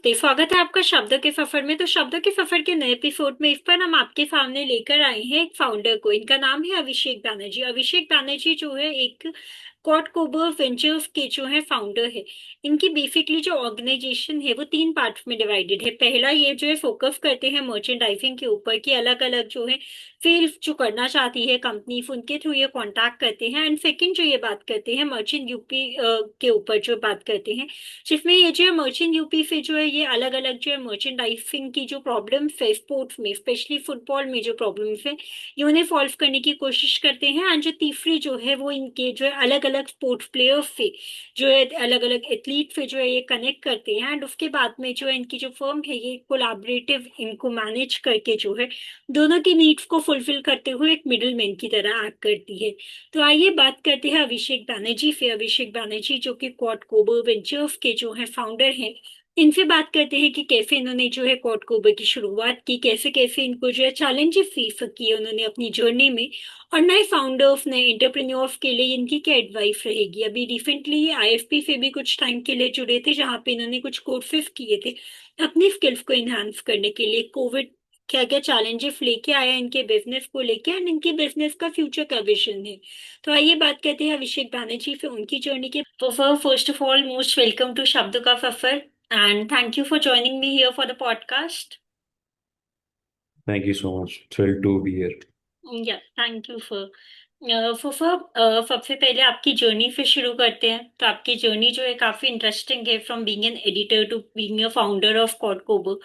नमस्ते। स्वागत है आपका शब्दों के सफर में। तो शब्दों के सफर के नए एपिसोड में इस पर हम आपके सामने लेकर आए हैं एक फाउंडर को। इनका नाम है अभिषेक बैनर्जी। अभिषेक बैनर्जी जो है एक क्वाड कोबो वेंचर्स के जो है फाउंडर है। इनकी बेसिकली जो ऑर्गेनाइजेशन है वो तीन पार्ट्स में डिवाइडेड है। पहला ये जो है फोकस करते हैं मर्चेंडाइजिंग के ऊपर कि अलग अलग जो है फील्ड जो करना चाहती है कंपनी उनके थ्रू ये कॉन्टैक्ट करते हैं। एंड सेकंड जो ये बात करते हैं मर्चेंट यूपी के ऊपर जो बात करते हैं, जिसमें ये जो है मर्चेंट यूपी से जो है ये अलग अलग जो है मर्चेंडाइजिंग की जो प्रॉब्लम्स है स्पोर्ट्स में, स्पेशली फुटबॉल में जो प्रॉब्लम्स है ये उन्हें सॉल्व करने की कोशिश करते हैं। एंड जो तीसरी जो है वो इनके जो है अलग अलग स्पोर्ट्स प्लेयर्स से जो है अलग अलग एथलीट से जो है ये कनेक्ट करते हैं। एंड उसके बाद में जो है इनकी जो फर्म है ये कोलैबोरेटिव इनको मैनेज करके जो है दोनों की नीड्स को फुलफिल करते हुए एक मिडिल मैन की तरह एक्ट करती है। तो आइए बात करते हैं अभिषेक बैनर्जी से। अभिषेक बैनर्जी जो कि क्वाड कोबो वेंचर्स के जो है फाउंडर हैं, इनसे बात करते हैं कि कैसे इन्होंने जो है क्वाड कोबो की शुरुआत की, कैसे कैसे इनको जो है चैलेंजेस फेस किए उन्होंने अपनी जर्नी में, और नए फाउंडर्स नए एंटरप्रेन्योर्स के लिए इनकी क्या एडवाइस रहेगी। अभी रिसेंटली ये आईएफपी से भी कुछ टाइम के लिए जुड़े थे जहाँ पे इन्होंने कुछ कोर्सेज किए थे अपनी स्किल्स को एनहांस करने के लिए। कोविड क्या क्या चैलेंजेस लेके आया इनके बिजनेस को लेके एंड इनके बिजनेस का फ्यूचर का विजन है। तो आइए बात करते हैं अभिषेक बैनर्जी से उनकी जर्नी के। तो first of all most welcome to शब्द का सफर and thank you for joining me here for the podcast. Thank you so much. Thrilled to be here. या थैंक यू फॉर फुफा। सबसे पहले आपकी जर्नी से शुरू करते हैं। तो आपकी जर्नी जो है काफी इंटरेस्टिंग है, from being an editor to being a founder of कॉडकोबो।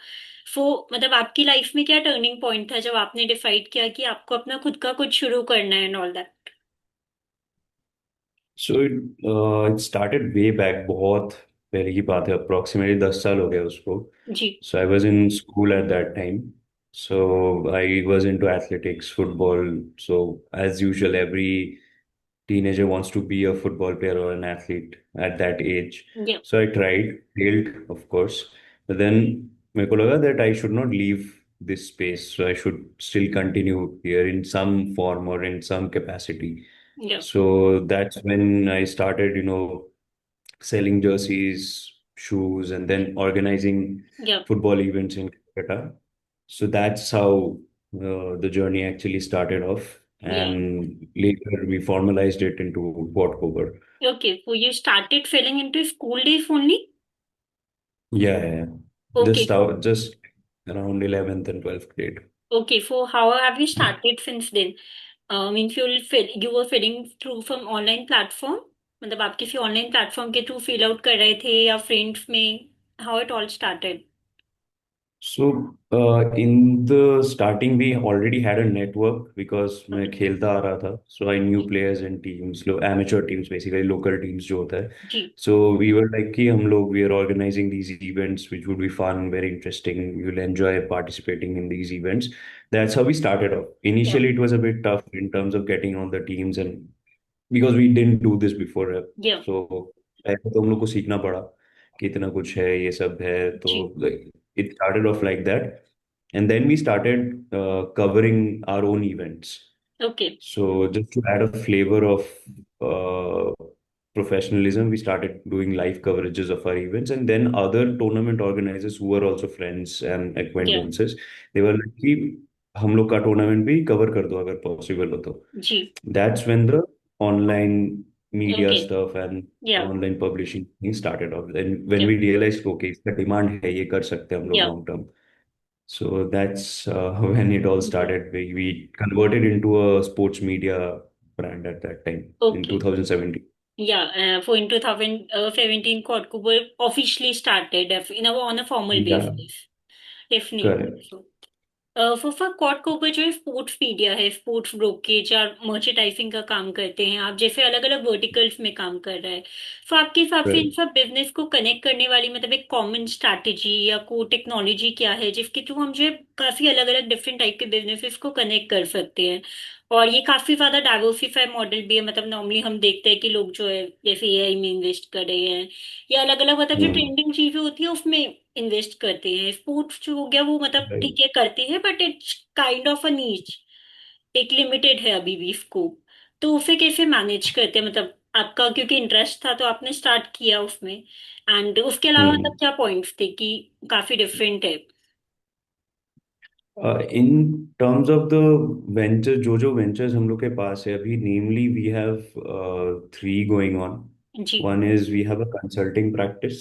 सो मतलब आपकी लाइफ में क्या टर्निंग पॉइंट था जब आपने डिसाइड किया कि आपको अपना खुद का कुछ शुरू करना है and all that. So it started way back. बहुत पहले की बात है, अप्रोक्सीमेटली 10 साल हो गया उसको. जी। So I was in school at that time. So I was into athletics, football. So as usual, every teenager wants to be a football player or an athlete at that age. या। So I tried, failed, of course. But then मेरे को लगा that I should not leave this space. So I should still continue here in some form or in some capacity. या। So that's when I started, selling jerseys, shoes, and then organizing या। football events in Calcutta. So that's how the journey actually started off. या। And later we formalized it into Quadcover. Okay, so you started failing into school days only. Yeah, yeah, yeah. Okay Just around 11th and 12th grade. Okay, so how have you started since then? Means you were filling through from online platform, मतलब आप किसी online platform के through fill out कर रहे थे या friends में, how it all started. In the starting, we already had a network because मैं ओके। खेलता आ रहा था. So I knew players and teams, amateur teams, basically local teams जो होता है. जी। So we were like कि हम लोग we are organizing these events which would be fun, very interesting. We will enjoy participating in these events. That's how we started off. या। Initially, it was a bit tough in terms of getting on the teams and because we didn't do this before. या। So पहले तो हम लोग को सीखना पड़ा कि इतना कुछ है, ये सब है. तो जी। like, it started off like that. And then we started covering our own events. Okay. So just to add a flavor of uh, professionalism, we started doing live coverages of our events. And then other tournament organizers who were also friends and या। acquaintances, they were like कि हम लोग का tournament भी cover कर दो अगर possible हो तो. जी। That's when the online media okay. stuff and या। online publishing thing started off. Then when या। we realized, okay, इसका डिमांड है, ये कर सकते हैं हम लोग या। Long term. So that's when it all या। started. We converted into a sports media brand at that time in okay. 2017. Yeah, for in 2017, October officially started on a formal Yeah, basis. Definitely. correct. फुफा क्वाड कोबर जो है sports media है, sports brokerage या merchandising का काम करते हैं आप, जैसे अलग अलग वर्टिकल्स में काम कर रहा है। तो आपके हिसाब से इन Correct. सब बिजनेस को कनेक्ट करने वाली मतलब एक कॉमन स्ट्रैटेजी या को टेक्नोलॉजी क्या है जिसके थ्रू हम जो है काफी अलग अलग डिफरेंट टाइप के बिजनेसेस को कनेक्ट कर सकते हैं। और ये काफी ज्यादा डाइवर्सिफाई मॉडल भी है, मतलब नॉर्मली हम देखते हैं कि लोग जो है जैसे एआई में इन्वेस्ट कर रहे हैं या अलग अलग मतलब जो Hmm. ट्रेंडिंग चीजें होती है उसमें इन्वेस्ट करते हैं। स्पोर्ट्स जो हो गया वो मतलब Right. ठीक है करते हैं but it's kind of a नीच, एक लिमिटेड है अभी भी स्कोप। तो उसे कैसे मैनेज करते हैं, मतलब आपका क्योंकि इंटरेस्ट था तो आपने स्टार्ट किया उसमें, एंड उसके अलावा मतलब हम्म। क्या पॉइंट्स थे कि काफी डिफरेंट है? In terms of the venture, जो वेंचर्स हम लोग के पास है अभी, namely we have three going on. जी। One is we have a consulting practice,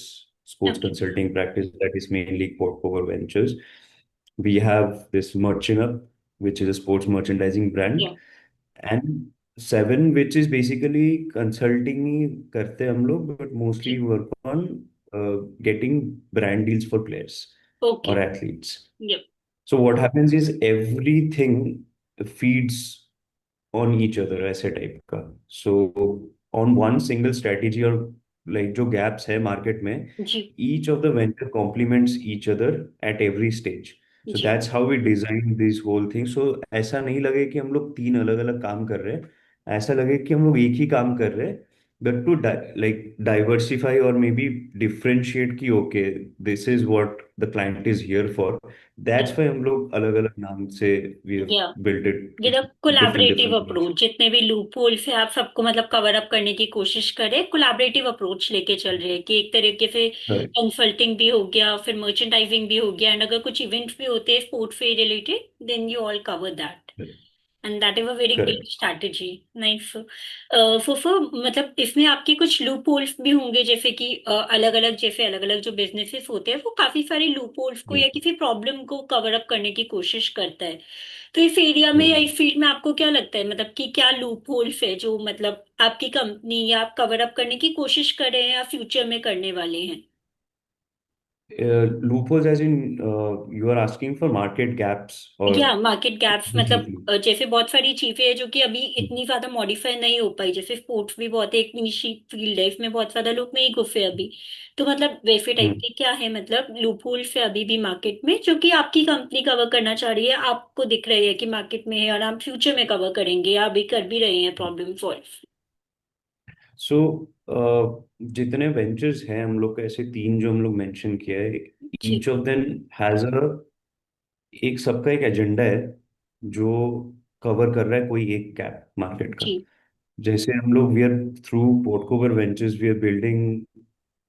sports okay. consulting practice that is mainly Portcover Ventures. We have this Merchant Up, which is a sports merchandising brand, या। and Seven, which is basically consulting ही करते हैं हम लोग, but mostly जी। work on getting brand deals for players okay. or athletes. या। So what happens is everything feeds on each other ऐसे type का. So on one single strategy or like जो gaps है market में, जी। each of the venture complements each other at every stage. So ji. that's how we design this whole thing. So ऐसा नहीं लगे कि हम लोग तीन अलग अलग काम कर रहे हैं, ऐसा लगे कि हम लोग एक ही काम कर रहे हैं, but to like diversify or maybe differentiate कि okay, this is what the client is here for. या। That's why हम लोग अलग अलग नाम से we have या। built it ये तो different collaborative different ways. Approach, जितने भी लूप होल्स है आप सबको मतलब कवर अप करने की कोशिश करें, कोलैबोरेटिव अप्रोच लेके चल रहे हैं कि एक तरीके से Right. कंसल्टिंग भी हो गया, फिर मर्चेंडाइजिंग भी हो गया, एंड अगर कुछ इवेंट्स भी होते हैं स्पोर्ट से related, then you all cover that, and that is a very great Correct. Strategy. Nice. फुफो, मतलब इसमें आपके कुछ लूप होल्स भी होंगे, जैसे कि अलग अलग, जैसे अलग अलग जो बिजनेसेस होते हैं वो काफी सारे लूप होल्स को या Mm, किसी प्रॉब्लम को कवर अप करने की कोशिश करता है। तो इस एरिया में या mm. इस फील्ड में आपको क्या लगता है, मतलब कि क्या लूप होल्स है जो मतलब आपकी कंपनी या आप कवर अप करने की कोशिश कर रहे हैं या फ्यूचर में करने वाले हैं? Loopholes as in you are asking for market gaps या or मार्केट गैप्स, मतलब specifically? जैसे बहुत सारी चीजें हैं जो कि अभी इतनी ज्यादा मॉडिफाई नहीं हो पाई, जैसे स्पोर्ट्स भी बहुत एक निशी फील्ड है, इसमें बहुत ज्यादा लोग नहीं घुसे अभी। तो मतलब वैसे टाइप Hmm. के क्या है, मतलब लूप होल्स है अभी भी मार्केट में जो कि आपकी कंपनी कवर करना चाह रही है, आपको दिख रही है कि मार्केट में है और आप फ्यूचर में कवर करेंगे या अभी कर भी रहे हैं प्रॉब्लम सॉल्व? So जितने वेंचर्स हैं हम लोग के, ऐसे तीन जो हम लोग मेंशन किया है, जी। Each of them has a, एक सबका एक एजेंडा है जो कवर कर रहा है कोई एक गैप मार्केट का. जी। जैसे हम लोग वी आर थ्रू पोर्टकोवर ventures we are building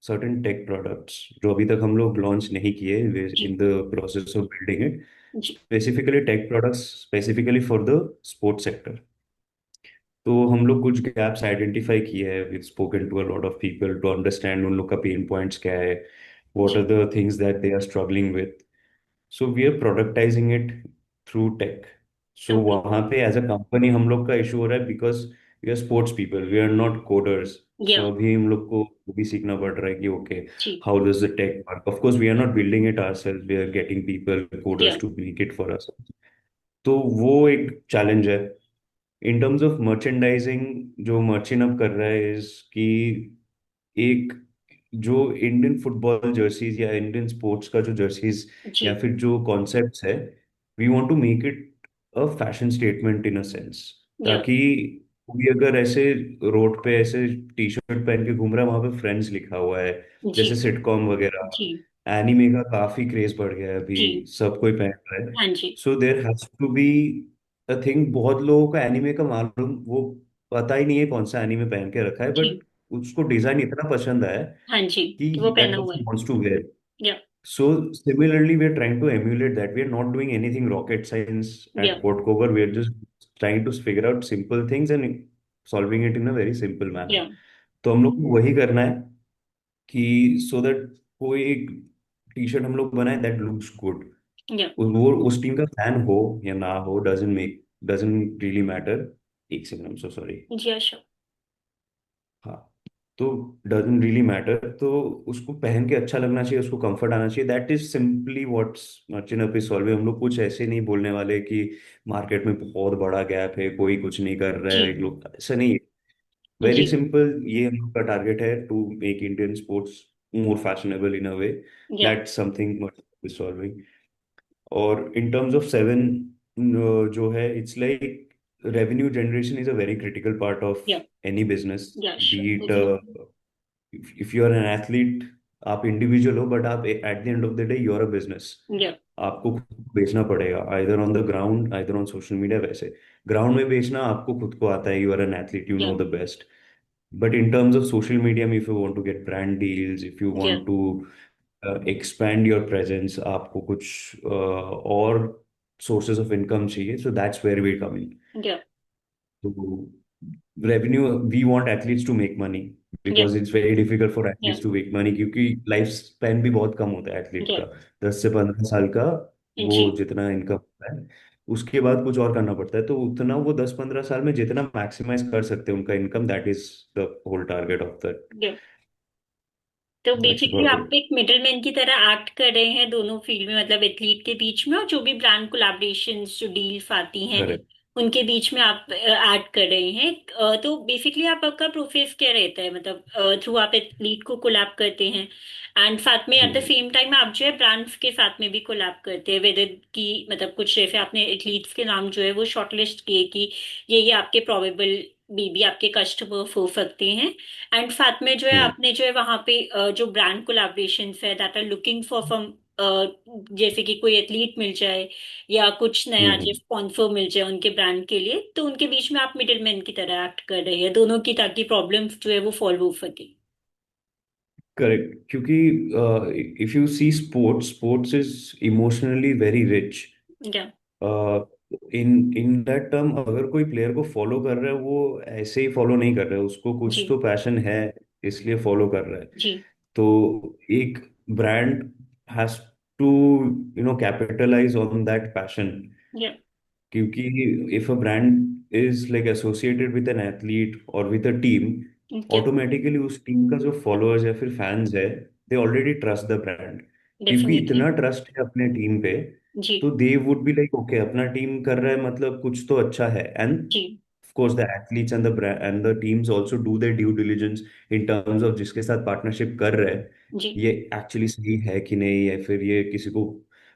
certain tech products जो अभी तक हम लोग लॉन्च नहीं किए, इन जी। The process of building it. जी। Specifically tech products specifically for the sports sector. तो हम लोग कुछ गैप्स आइडेंटिफाई किए हैं, with spoken to a lot of people to understand उन लोग का पेन पॉइंट्स क्या है, व्हाट आर जी। The things that they are struggling with. So we are productizing it through tech. So okay. वहाँ पे एज अ कंपनी हम लोग का इशू हो रहा है because we are sports people, we are not coders. Yeah. So अभी हम लोग को वो भी सीखना पड़ रहा है कि ओके, जी। How does the tech work. Of course we are not building it ourselves, we are getting people yeah. Coders to make it for us. तो वो एक चैलेंज है. इन टर्म्स ऑफ मर्चेंडाइजिंग जो मर्चेंट अप कर रहा है is कि एक जो इंडियन फुटबॉल जर्सीज या इंडियन स्पोर्ट्स का जो जर्सीज या जी। फिर जो कॉन्सेप्ट्स है, we want to make it a fashion statement in a sense. या। ताकि कोई अगर ऐसे रोड पे ऐसे टी शर्ट पहन के घूम रहा है, वहां पे फ्रेंड्स लिखा हुआ है, जी। जैसे सिटकॉम वगैरह. जी। एनिमे का काफी क्रेज बढ़ गया है अभी, जी। सब कोई पहन रहा है. हाँ जी। So there has to be a thing. बहुत लोगों को एनिमे का मालूम, वो पता ही नहीं है कौन सा एनिमे पहन के रखा है, जी। बट उसको डिजाइन इतना पसंद आया हाँ जी। तो वो कि पहना दैट हुआ पर्सन है। Wants to wear. Yeah. So similarly, we are trying to emulate that. We are not doing anything rocket science at या। Portcover. We are just trying to figure out simple things and solving it in a very simple manner. या। तो हम लोग को वही करना है कि so that कोई एक टी शर्ट हम लोग बनाए that looks good. या। वो उस टीम का फैन हो या ना हो, doesn't really matter. एक सेकंड, I'm so sorry. जी। अच्छा। हाँ. तो डजंट रियली मैटर, तो उसको पहन के अच्छा लगना चाहिए, उसको कंफर्ट आना चाहिए. That is simply what's merchant up is solving. हम लोग कुछ ऐसे नहीं बोलने वाले कि मार्केट में बहुत बड़ा गैप है, कोई कुछ नहीं कर रहा जी। है, लोग ऐसा नहीं है. जी। वेरी सिंपल, ये हम लोग का टारगेट है to make Indian sports more fashionable in a way. Yeah. That's something merchant is solving. और इन टर्म्स ऑफ सेवन, जो है, it's like revenue generation is a very critical part of yeah. Any business. Yeah. Be it, exactly. If you are an athlete, आप individual हो, but आप at the end of the day you are a business. Yeah. आपको खुद को बेचना पड़ेगा, either on the ground either on social media. वैसे ground में बेचना आपको खुद को आता है, you are an athlete, you yeah. Know the best. But in terms of social media में, if you want to get brand deals, if you या want to expand your presence, आपको कुछ और sources of income चाहिए, so that's where we come in. या So revenue, we want athletes to make money या because it's very difficult for या athletes to make money क्योंकि life span भी बहुत कम होता है एथलीट या का, 10 से 15 साल का। वो जी जितना इनकम होता है उसके बाद कुछ और करना पड़ता है, तो उतना वो 10-15 साल में जितना मैक्सिमाइज कर सकते हैं उनका income, that is the whole target of that. Yeah तो दैट्स बेसिकली अबाउट आप इट। एक मिडलमैन की तरह एक्ट कर रहे हैं दोनों फील्ड में, मतलब एथलीट के बीच में और जो भी ब्रांड कोलैबोरेशंस जो डील्स आती हैं करेक्ट। उनके बीच में आप ऐड कर रहे हैं। तो बेसिकली आपका प्रोसेस क्या रहता है, मतलब थ्रू आप एथलीट को कोलैब करते हैं एंड साथ में एट द सेम टाइम आप जो है ब्रांड्स के साथ में भी कोलैब करते हैं, वेदर की मतलब कुछ जैसे आपने एथलीट्स के नाम जो है वो शॉर्टलिस्ट किए कि ये आपके प्रोबेबल बीबी आपके कस्टमर हो सकते हैं। एंड साथ में जो है आपने जो है वहां पे जो ब्रांड कोलैबोरेशन है that are looking for from, जैसे कि कोई एथलीट मिल जाए या कुछ नया जो स्पॉन्सर मिल जाए उनके ब्रांड के लिए, तो उनके बीच में आप मिडिलमैन की तरह एक्ट कर रहे हैं दोनों की, ताकि प्रॉब्लम्स जो है वो सॉल्व हो सके। करेक्ट, क्योंकि if you see sports, sports is emotionally very rich. Yeah in in that term, अगर कोई प्लेयर को फॉलो कर रहा है वो ऐसे ही फॉलो नहीं कर रहा है, उसको कुछ जी तो पैशन है इसलिए फॉलो कर रहा है। जी तो एक brand has to capitalise on that passion, yeah क्योंकि if a brand is like associated with an athlete और with a team, yeah automatically उस टीम का जो फॉलोअर्स या फिर फैंस है, they already trust the brand. क्योंकि डेफिनेटली। इतना ट्रस्ट है अपने टीम पे, जी तो they would be like okay, अपना टीम कर रहा है मतलब कुछ तो अच्छा है। एंड जी of course the athletes and the brand and the teams also do their due diligence in terms of जिसके साथ पार्टनरशिप कर रहे हैं, जी ये एक्चुअली सही है कि नहीं, या फिर ये किसी को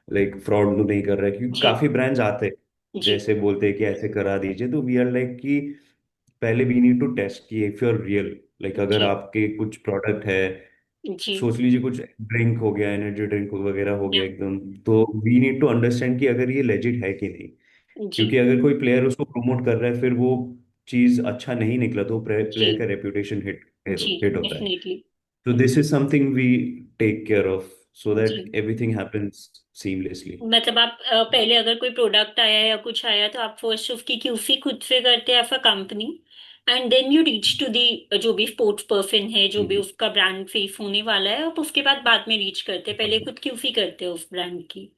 लाइक फ्रॉड तो नहीं कर रहा है, क्योंकि जी काफी ब्रांड्स आते हैं जी जैसे बोलते हैं कि ऐसे करा दीजिए, तो वी आर लाइक कि पहले वी नीड टू टेस्ट कि if you are real, like अगर जी आपके कुछ प्रोडक्ट है, जी सोच लीजिए कुछ ड्रिंक हो गया, एनर्जी ड्रिंक वगैरह हो या गया एकदम, तो वी नीड टू अंडरस्टैंड कि अगर ये लेजिट है कि नहीं। जी क्योंकि अगर कोई प्लेयर उसको प्रमोट कर रहा है फिर वो चीज अच्छा नहीं निकला, तो जी प्लेयर का रेपुटेशन हिट जी हिट होता है। डेफिनेटली। तो this is something we take care of so that जी एवरीथिंग हैपेंस सीमलेसली। मतलब आप पहले अगर कोई प्रोडक्ट आया या कुछ आया तो आप फर्स्ट उसकी क्यूसी खुद से करते हैं as a company, and then you reach to the जो भी स्पोर्ट्स पर्सन है जो भी उसका ब्रांड फेस होने वाला है, आप उसके बाद में रीच करते हैं, पहले खुद क्यूसी करते हैं उस ब्रांड की।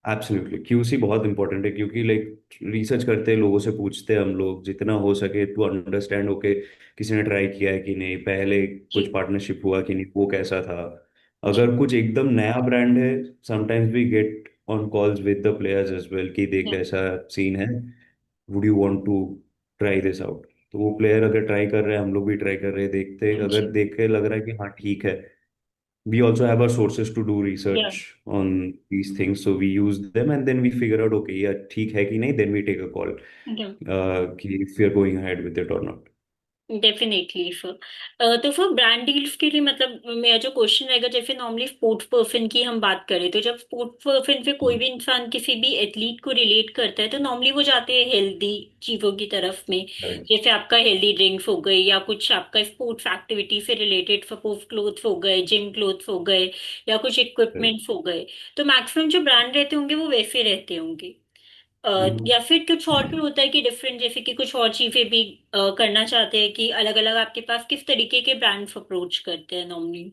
एब्सोल्युटली, क्यूसी बहुत इंपॉर्टेंट है, क्योंकि लाइक रिसर्च करते हैं, लोगों से पूछते हैं हम लोग जितना हो सके टू अंडरस्टैंड, ओके किसी ने ट्राई किया है कि नहीं, पहले कुछ जी पार्टनरशिप हुआ कि नहीं, वो कैसा था। जी अगर कुछ एकदम नया ब्रांड है, sometimes we get on calls with the players as well कि देख या ऐसा सीन है, would you want to try this out. तो वो प्लेयर अगर ट्राई कर रहे हैं, हम लोग भी ट्राई कर रहे हैं, देखते हैं, जी अगर देख के लग रहा है कि हाँ ठीक है, we also have our sources to do या research on these things, so we use them and then we figure out okay yeah ठीक है कि नहीं, then we take a call या कि if we are going ahead with it or not. Definitely sir. तो फिर brand deals के लिए मतलब मेरा जो क्वेश्चन रहेगा, जैसे नॉर्मली स्पोर्ट्स पर्सन की हम बात करें तो जब स्पोर्ट्स पर्सन से कोई भी इंसान किसी भी एथलीट को रिलेट करता है तो नॉर्मली वो जाते हैं हेल्दी चीजों की तरफ में, Correct. जैसे आपका हेल्दी ड्रिंक्स हो गई या कुछ आपका स्पोर्ट्स एक्टिविटी से रिलेटेड सपोज क्लोथ्स हो गए, जिम क्लोथ्स हो गए या कुछ Correct. इक्विपमेंट्स हो गए। तो मैक्सिमम जो ब्रांड रहते होंगे वो वैसे रहते होंगे। हम्म। या फिर कुछ और भी होता है कि डिफरेंट, जैसे कि कुछ और चीजें भी करना चाहते हैं कि अलग अलग आपके पास किस तरीके के ब्रांड्स अप्रोच करते हैं नॉर्मली।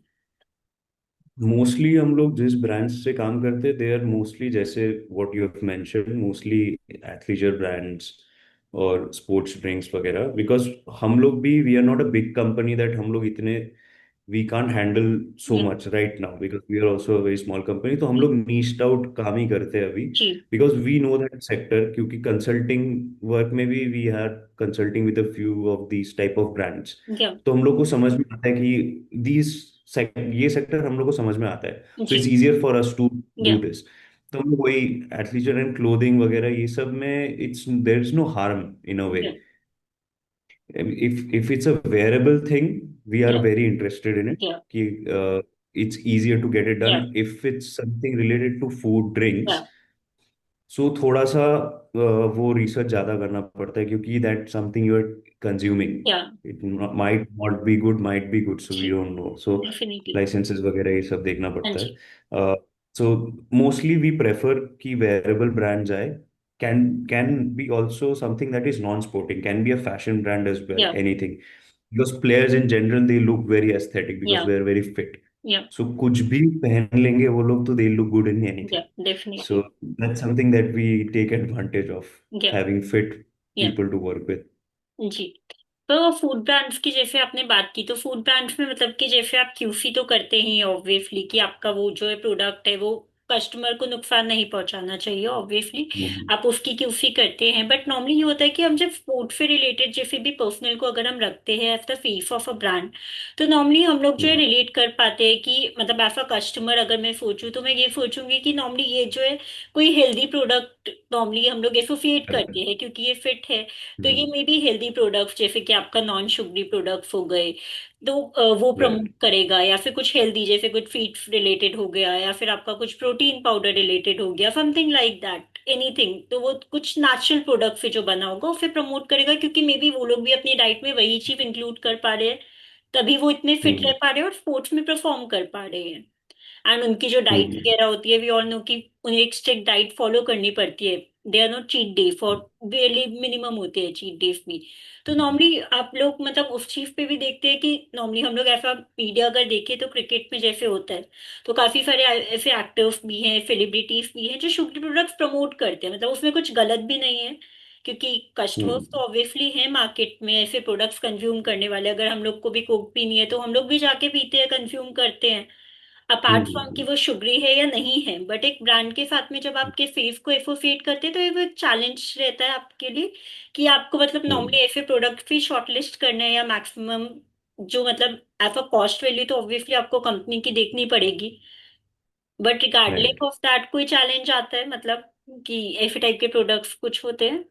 मोस्टली हम लोग जिस ब्रांड्स से काम करते हैं दे आर मोस्टली जैसे what you have mentioned, mostly athleisure brands और स्पोर्ट्स ड्रिंक्स वगैरह, बिकॉज हम लोग भी we are not a big company that हम लोग इतने we can't handle so ji much right now because we are also a very small company, तो हम लोग niched out काम ही करते हैं अभी, जी because we know that sector, क्योंकि consulting work में भी we are consulting with a few of these type of brands, या तो हम लोग को समझ में आता है कि ये सेक्टर हम लोग को समझ में आता है, so ji it's easier for us to या do this। तो हम लोग वही एथलीचर एंड क्लोथिंग वगैरह ये सब में it's there is no harm in a way. या if it's a wearable thing, we are या very interested in it या कि it's easier to get it या done. If it's something related to food, या drinks, सो थोड़ा सा वो research ज्यादा करना पड़ता है, क्योंकि that something you are consuming, या it might not be good, might be good, so we जी, don't know. So definitely. Licenses वगैरह ये सब देखना हाँ पड़ता जी। है। सो मोस्टली वी प्रेफर कि वेरेबल ब्रांड जाए। Can can be also something that is non sporting, can be a fashion brand as well, या anything, because players in general they look very aesthetic because या they are very fit. या सो कुछ भी पहन लेंगे वो लोग तो दे लुक गुड इन या anything. So definitely. that's something that we take advantage of, या having fit या people to work with. जी। तो फूड ब्रांड्स की जैसे आपने बात की, तो फूड ब्रांड्स में मतलब कि जैसे आप क्यूसी तो करते ही ऑब्वियसली कि आपका वो जो है प्रोडक्ट है वो कस्टमर को नुकसान नहीं पहुंचाना चाहिए, ऑब्वियसली Mhm. आप उसकी क्यूसी करते हैं। बट नॉर्मली ये होता है कि हम जब फूड से रिलेटेड जैसे भी पर्सनल को अगर हम रखते हैं as the face of a brand, तो नॉर्मली हम लोग जो है Mhm. रिलेट कर पाते हैं कि मतलब एज अ कस्टमर अगर मैं सोचूं तो मैं ये सोचूंगी कि नॉर्मली ये जो है कोई हेल्दी प्रोडक्ट नॉर्मली हम लोग एसोसिएट Correct. करते हैं क्योंकि ये फिट है। तो ये Mhm. May be healthy products जैसे कि आपका नॉन शुगरी प्रोडक्ट्स हो गए, तो वो प्रमोट Right. करेगा, या फिर कुछ हेल्दी जैसे कुछ फीड रिलेटेड हो गया, या फिर आपका कुछ प्रोटीन पाउडर रिलेटेड हो गया, समथिंग लाइक दैट एनीथिंग, तो वो कुछ नेचुरल प्रोडक्ट से जो बना होगा उसे प्रमोट करेगा क्योंकि मे बी वो लोग भी अपनी डाइट में वही चीज इंक्लूड कर पा रहे हैं, तभी वो इतने फिट रह Mhm. पा रहे हैं और स्पोर्ट्स में परफॉर्म कर पा रहे हैं। एंड उनकी जो डाइट Mhm. वगैरह होती है वी ऑल नो कि उन्हें एक स्ट्रिक्ट डाइट फॉलो करनी पड़ती है। They are not cheat day for, daily minimum होते हैं चीट डेज भी। तो नॉर्मली आप लोग मतलब उस चीज पे भी देखते हैं कि नॉर्मली हम लोग ऐसा मीडिया अगर देखें तो क्रिकेट में जैसे होता है, तो काफी सारे ऐसे एक्टर्स भी हैं, सेलिब्रिटीज भी हैं जो शुगर प्रोडक्ट्स प्रमोट करते हैं, मतलब उसमें कुछ गलत भी नहीं है क्योंकि कस्टमर्स तो Mhm. ऑब्वियसली हैं मार्केट में ऐसे प्रोडक्ट्स कंज्यूम करने वाले। अगर हम लोग को भी कोक पीनी है तो हम लोग भी जाके पीते हैं, कंज्यूम करते हैं, अपार्ट फ्रॉम कि Mhm. वो शुगरी है या नहीं है। बट एक ब्रांड के साथ में जब आपके फेस को एसोसिएट करते हैं तो ये वो एक चैलेंज रहता है आपके लिए कि आपको मतलब नॉर्मली Mhm. ऐसे प्रोडक्ट भी शॉर्टलिस्ट करने हैं या मैक्सिमम जो मतलब एज अ कॉस्ट वैल्यू तो ऑब्वियसली आपको कंपनी की देखनी पड़ेगी, but regardless Right. Of that कोई चैलेंज आता है मतलब कि ऐसे टाइप के प्रोडक्ट्स कुछ होते हैं।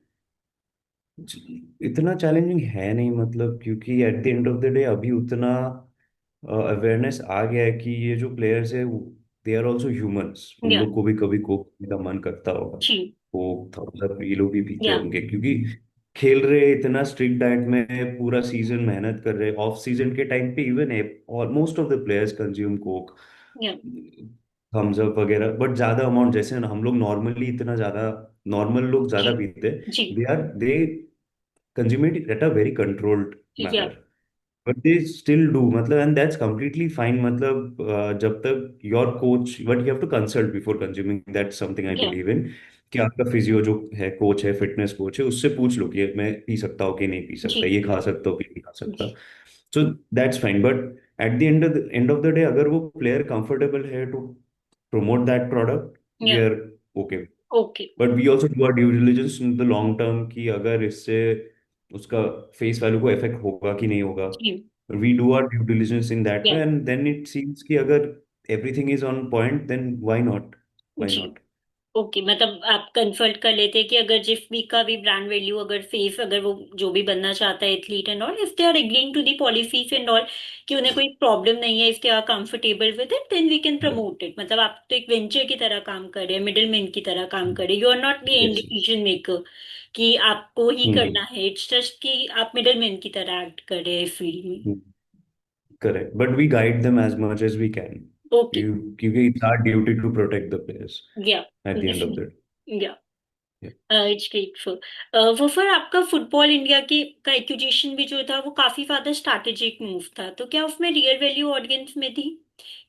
इतना चैलेंजिंग है नहीं, मतलब क्योंकि eight the end of the day अभी उतना अवेयरनेस आ गया है कि ये जो प्लेयर्स है दे आर ऑल्सो ह्यूमंस, उन या लोग को भी कभी कोक पीने का मन करता होगा, जी। कोक थम्स अप ये लोग भी पीते या होंगे, क्योंकि खेल रहे इतना स्ट्रिक्ट डाइट में पूरा सीजन मेहनत कर रहे, ऑफ सीजन के टाइम पे even most of the players consume Coke, या थम्स अप वगैरह, बट ज्यादा अमाउंट जैसे ना हम लोग नॉर्मली इतना ज्यादा, नॉर्मल लोग जी। ज्यादा पीते, जी। They consume it at a very controlled yeah manner, but they still do, मतलब एंड दैट्स completely फाइन, मतलब जब तक your coach, but you have to consult before consuming, that's something I yeah believe इन, कि आपका physio जो है, coach है, fitness coach है, उससे पूछ लो कि मैं पी सकता हूँ कि नहीं पी जी। सकता, ये खा सकता हूँ कि नहीं खा सकता। जी। So that's fine, but at the end of the day अगर वो प्लेयर कंफर्टेबल है to promote that product, we yeah are okay. Okay. But we also do our due diligence in the long term कि अगर इससे उसका face value को effect होगा कि नहीं होगा, जी। we do our due diligence in that या way, and then it seems कि अगर everything is on point, then why जी। not? ओके, मतलब आप कंसल्ट कर लेते हैं कि अगर जिस भी का भी ब्रांड वैल्यू अगर फेस अगर वो जो भी बनना चाहता है athlete and all, if they are agreeing to the policies and all कि उन्हें कोई प्रॉब्लम नहीं है, if they are comfortable with it, then we can Right. Promote it. मतलब आप तो एक वेंचर की तरह काम कर रहे हैं, मिडिल मैन की तरह काम कर रहे हैं, you are not the end Yes, yes. Decision maker कि आपको ही Hmm. करना है, इट्स जस्ट कि आप मिडिल मैन की तरह एक्ट कर रहे हैं फील्ड में। Correct, but we guide them as much as we can, okay. क्योंकि it's our duty to protect the players या at the end of the day. Definitely. या Yeah. It's grateful. वो फिर आपका फुटबॉल इंडिया की का acquisition भी जो था वो काफी ज्यादा स्ट्रैटेजिक मूव था, तो क्या उसमें रियल वैल्यू ऑडियंस में थी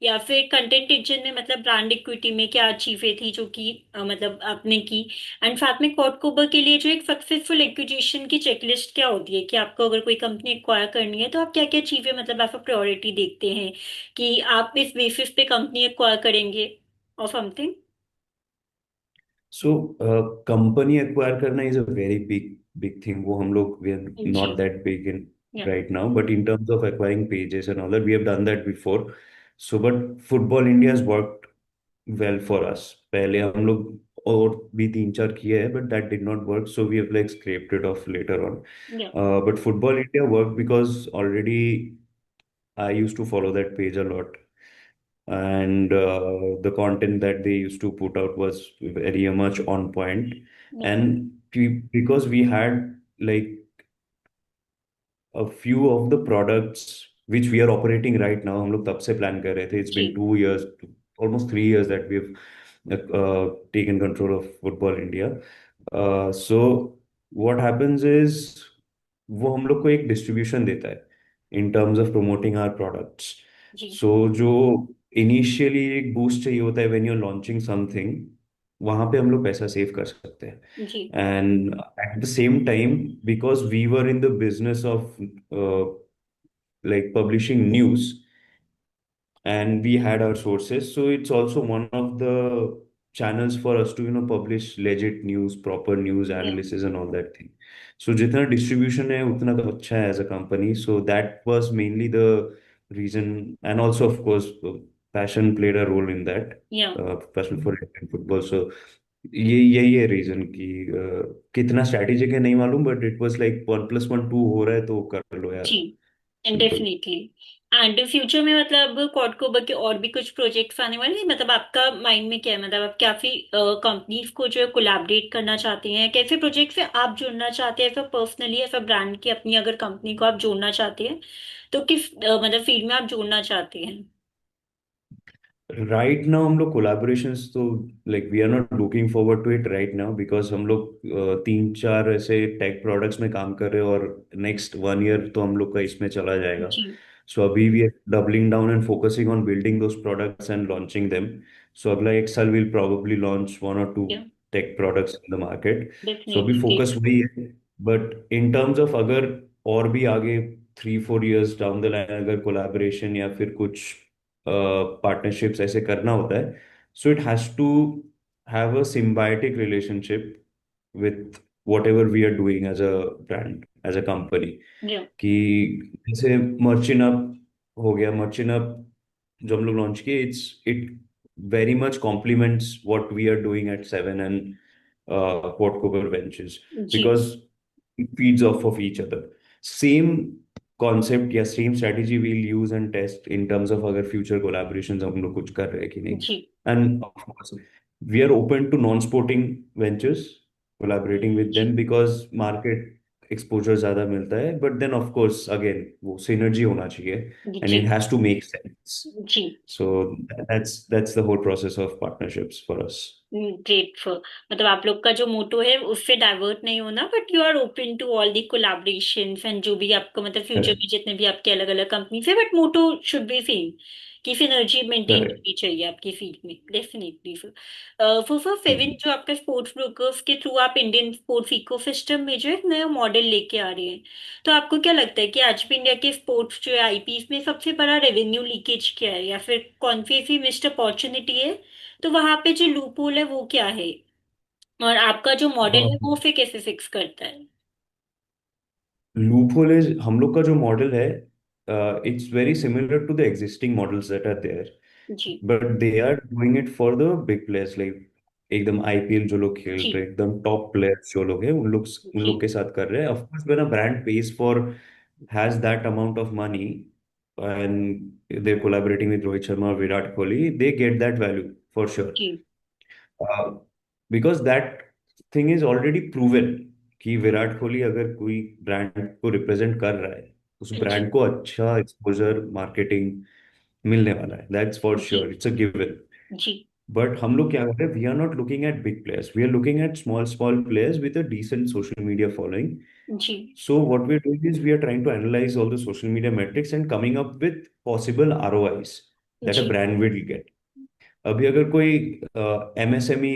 या फिर कंटेंट इंजन में, मतलब ब्रांड इक्विटी में क्या चीजें थी जो कि मतलब आपने की? एंड साथ में कॉड कोबर के लिए जो एक सक्सेसफुल एक्विजिशन की चेकलिस्ट क्या होती है कि आपको अगर कोई कंपनी एक्वायर करनी है तो आप क्या क्या चीजें मतलब ऐसा प्रायोरिटी देखते हैं कि आप इस बेसिस पे कंपनी एक्वायर करेंगे और समथिंग। सो कंपनी एक्वायर करना is a very big thing, वो हम लोग वी आर जी। Not that big in yeah right now, but in terms of acquiring pages and all that, we have done that before. So but Football India has worked well for us, पहले हम लोग और भी तीन चार किए हैं, but that did not work, so we have like scraped it off later on. या But Football India worked because already I used to follow that page a lot, and the content that they used to put out was very much on point. या And because we had like a few of the products which we are operating right now, हम लोग तब से plan कर रहे थे. It's been ji 2 years, almost 3 years that we've taken control of Football India. So what happens is वो हम लोग को एक distribution देता है in terms of promoting our products. Ji So जो initially एक boost चाहिए होता है when you're launching something, वहां पे हम लोग पैसा सेव कर सकते हैं. जी And at the same time, because we were in the business of uh, like publishing news, and we had our sources, so it's also one of the channels for us to publish legit news, proper news या analysis and all that thing. So जितना distribution है उतना तो अच्छा है as a company. So that was mainly the reason, and also of course passion played a role in that. या Passion for Indian football. So ये यही है रीजन कि कितना स्ट्रैटेजिक है नहीं मालूम, बट इट वाज लाइक 1+1 2 हो रहा है तो कर लो यार. जी सिंपल. डेफिनेटली. एंड फ्यूचर में मतलब क्वाडकोबा के और भी कुछ प्रोजेक्ट्स आने वाले हैं? मतलब आपका माइंड में क्या है? मतलब आप काफी कंपनीज को जो है कोलैबोरेट करना चाहते हैं, कैसे प्रोजेक्ट्स से आप जुड़ना चाहते हैं, फिर पर्सनली या फिर ब्रांड की अपनी अगर कंपनी को आप जोड़ना चाहते हैं तो किस मतलब फील्ड में आप जोड़ना चाहते हैं? राइट नाउ हम लोग कोलैबोरेशंस तो like we are not looking forward to it right now, because हम लोग 3-4 ऐसे टेक प्रोडक्ट्स में काम कर रहे हैं, और नेक्स्ट 1 ईयर तो हम लोग का इसमें चला जाएगा. जी सो अभी we are doubling down and focusing on building those products and launching them. So अगला 1 साल विल प्रोबेबली लॉन्च 1 or 2 या tech products in the market. So अभी डेफिनेटली. फोकस वही है. बट इन टर्म्स ऑफ अगर और भी आगे 3-4 years डाउन द लाइन अगर कोलैबोरेशन या फिर कुछ पार्टनरशिप्स ऐसे करना होता है, so it has to have a symbiotic relationship with whatever we are doing as a brand, as a company. Yeah कि जैसे मर्चिन अप हो गया. मर्चिन अप जो हम लोग लॉन्च किए, it very much complements what we are doing at seven and Quadcopter Ventures, जी because it feeds off of each other. Same concept या same strategy we'll use and test in terms of अगर future collaborations हम लोग कुछ कर रहे हैं कि नहीं. जी And of course we are open to non-sporting ventures, collaborating with ji them because market exposure ज्यादा मिलता है. But then of course again वो synergy होना चाहिए, and जी it has to make sense. जी So that's the whole process of partnerships for us. Grateful. मतलब आप लोग का जो मोटो है उससे डाइवर्ट नहीं होना, but you are open to all the collaborations and जो भी आपको मतलब फ्यूचर Correct. में जितने भी आपके अलग अलग कंपनीज है, but motto should be same कि सिनर्जी मेंटेन Correct. करनी चाहिए आपकी फील्ड में. Definitely sir. फॉर फेविन, Mhm. जो आपका स्पोर्ट्स ब्रोकर्स के थ्रू आप इंडियन स्पोर्ट्स इकोसिस्टम में जो एक नया मॉडल लेके आ रहे हैं, तो आपको क्या लगता है कि आज भी इंडिया के स्पोर्ट्स जो है आईपीएस में सबसे बड़ा रेवेन्यू लीकेज क्या है, या फिर कौन सी ऐसी मिस्ड अपॉर्चुनिटी है? तो वहां पे जो लूप होल है वो क्या है, और आपका जो मॉडल है वो फिर कैसे फिक्स करता है? लूप होल इज हम लोग का जो मॉडल है, it's very similar to the existing models that are there, जी but they are doing it for the big players. Like एकदम आईपीएल जो लोग खेल रहे जी हैं, एकदम टॉप प्लेयर्स जो लोग हैं, उन लोग जी के साथ कर रहे हैं. Of course when a brand pays for has that amount of money and they collaborating with Rohit Sharma और Virat Kohli, they get that value for sure. जी because that thing is already proven कि विराट कोहली अगर कोई ब्रांड को रिप्रेजेंट कर रहा है, उस जी ब्रांड को अच्छा एक्सपोजर, मार्केटिंग मिलने वाला है. दैट्स फॉर जी श्योर, इट्स अ गिवन. जी बट हम लोग क्या कर रहे हैं, we are not looking at big players, we are looking at small small players with a decent social media following. जी So what we're doing is we are trying to analyze all the social media metrics and coming up with possible ROIs that a जी brand will get. अभी अगर कोई MSME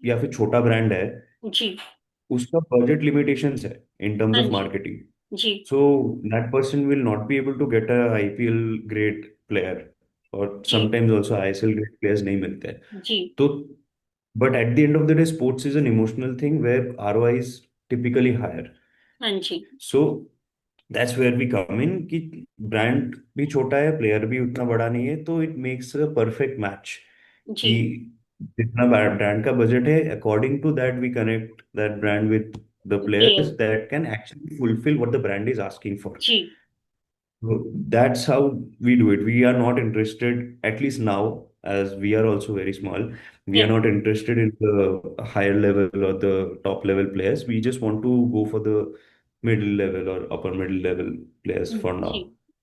या फिर छोटा brand है, जी उसका बजट लिमिटेशंस है इन टर्म्स हाँ ऑफ जी मार्केटिंग. जी so that person will not be able to get a IPL grade player, और जी sometimes also ISL grade players नहीं मिलते हैं. जी तो but at the end of the day sports is an emotional thing where ROI is typically higher. हाँ जी so that's where we come in कि ब्रांड भी छोटा है, प्लेयर भी उतना बड़ा नहीं है, तो it makes a perfect match. कि जी जितना ब्रांड का बजट है, according to that we connect that brand with the players player that can actually fulfil what the brand is asking for. जी That's how we do it. We are not interested, at least now, as we are also very small, we are Yeah. not interested in the higher level or the top level players. We just want to go for the middle level or upper middle level players for जी, now.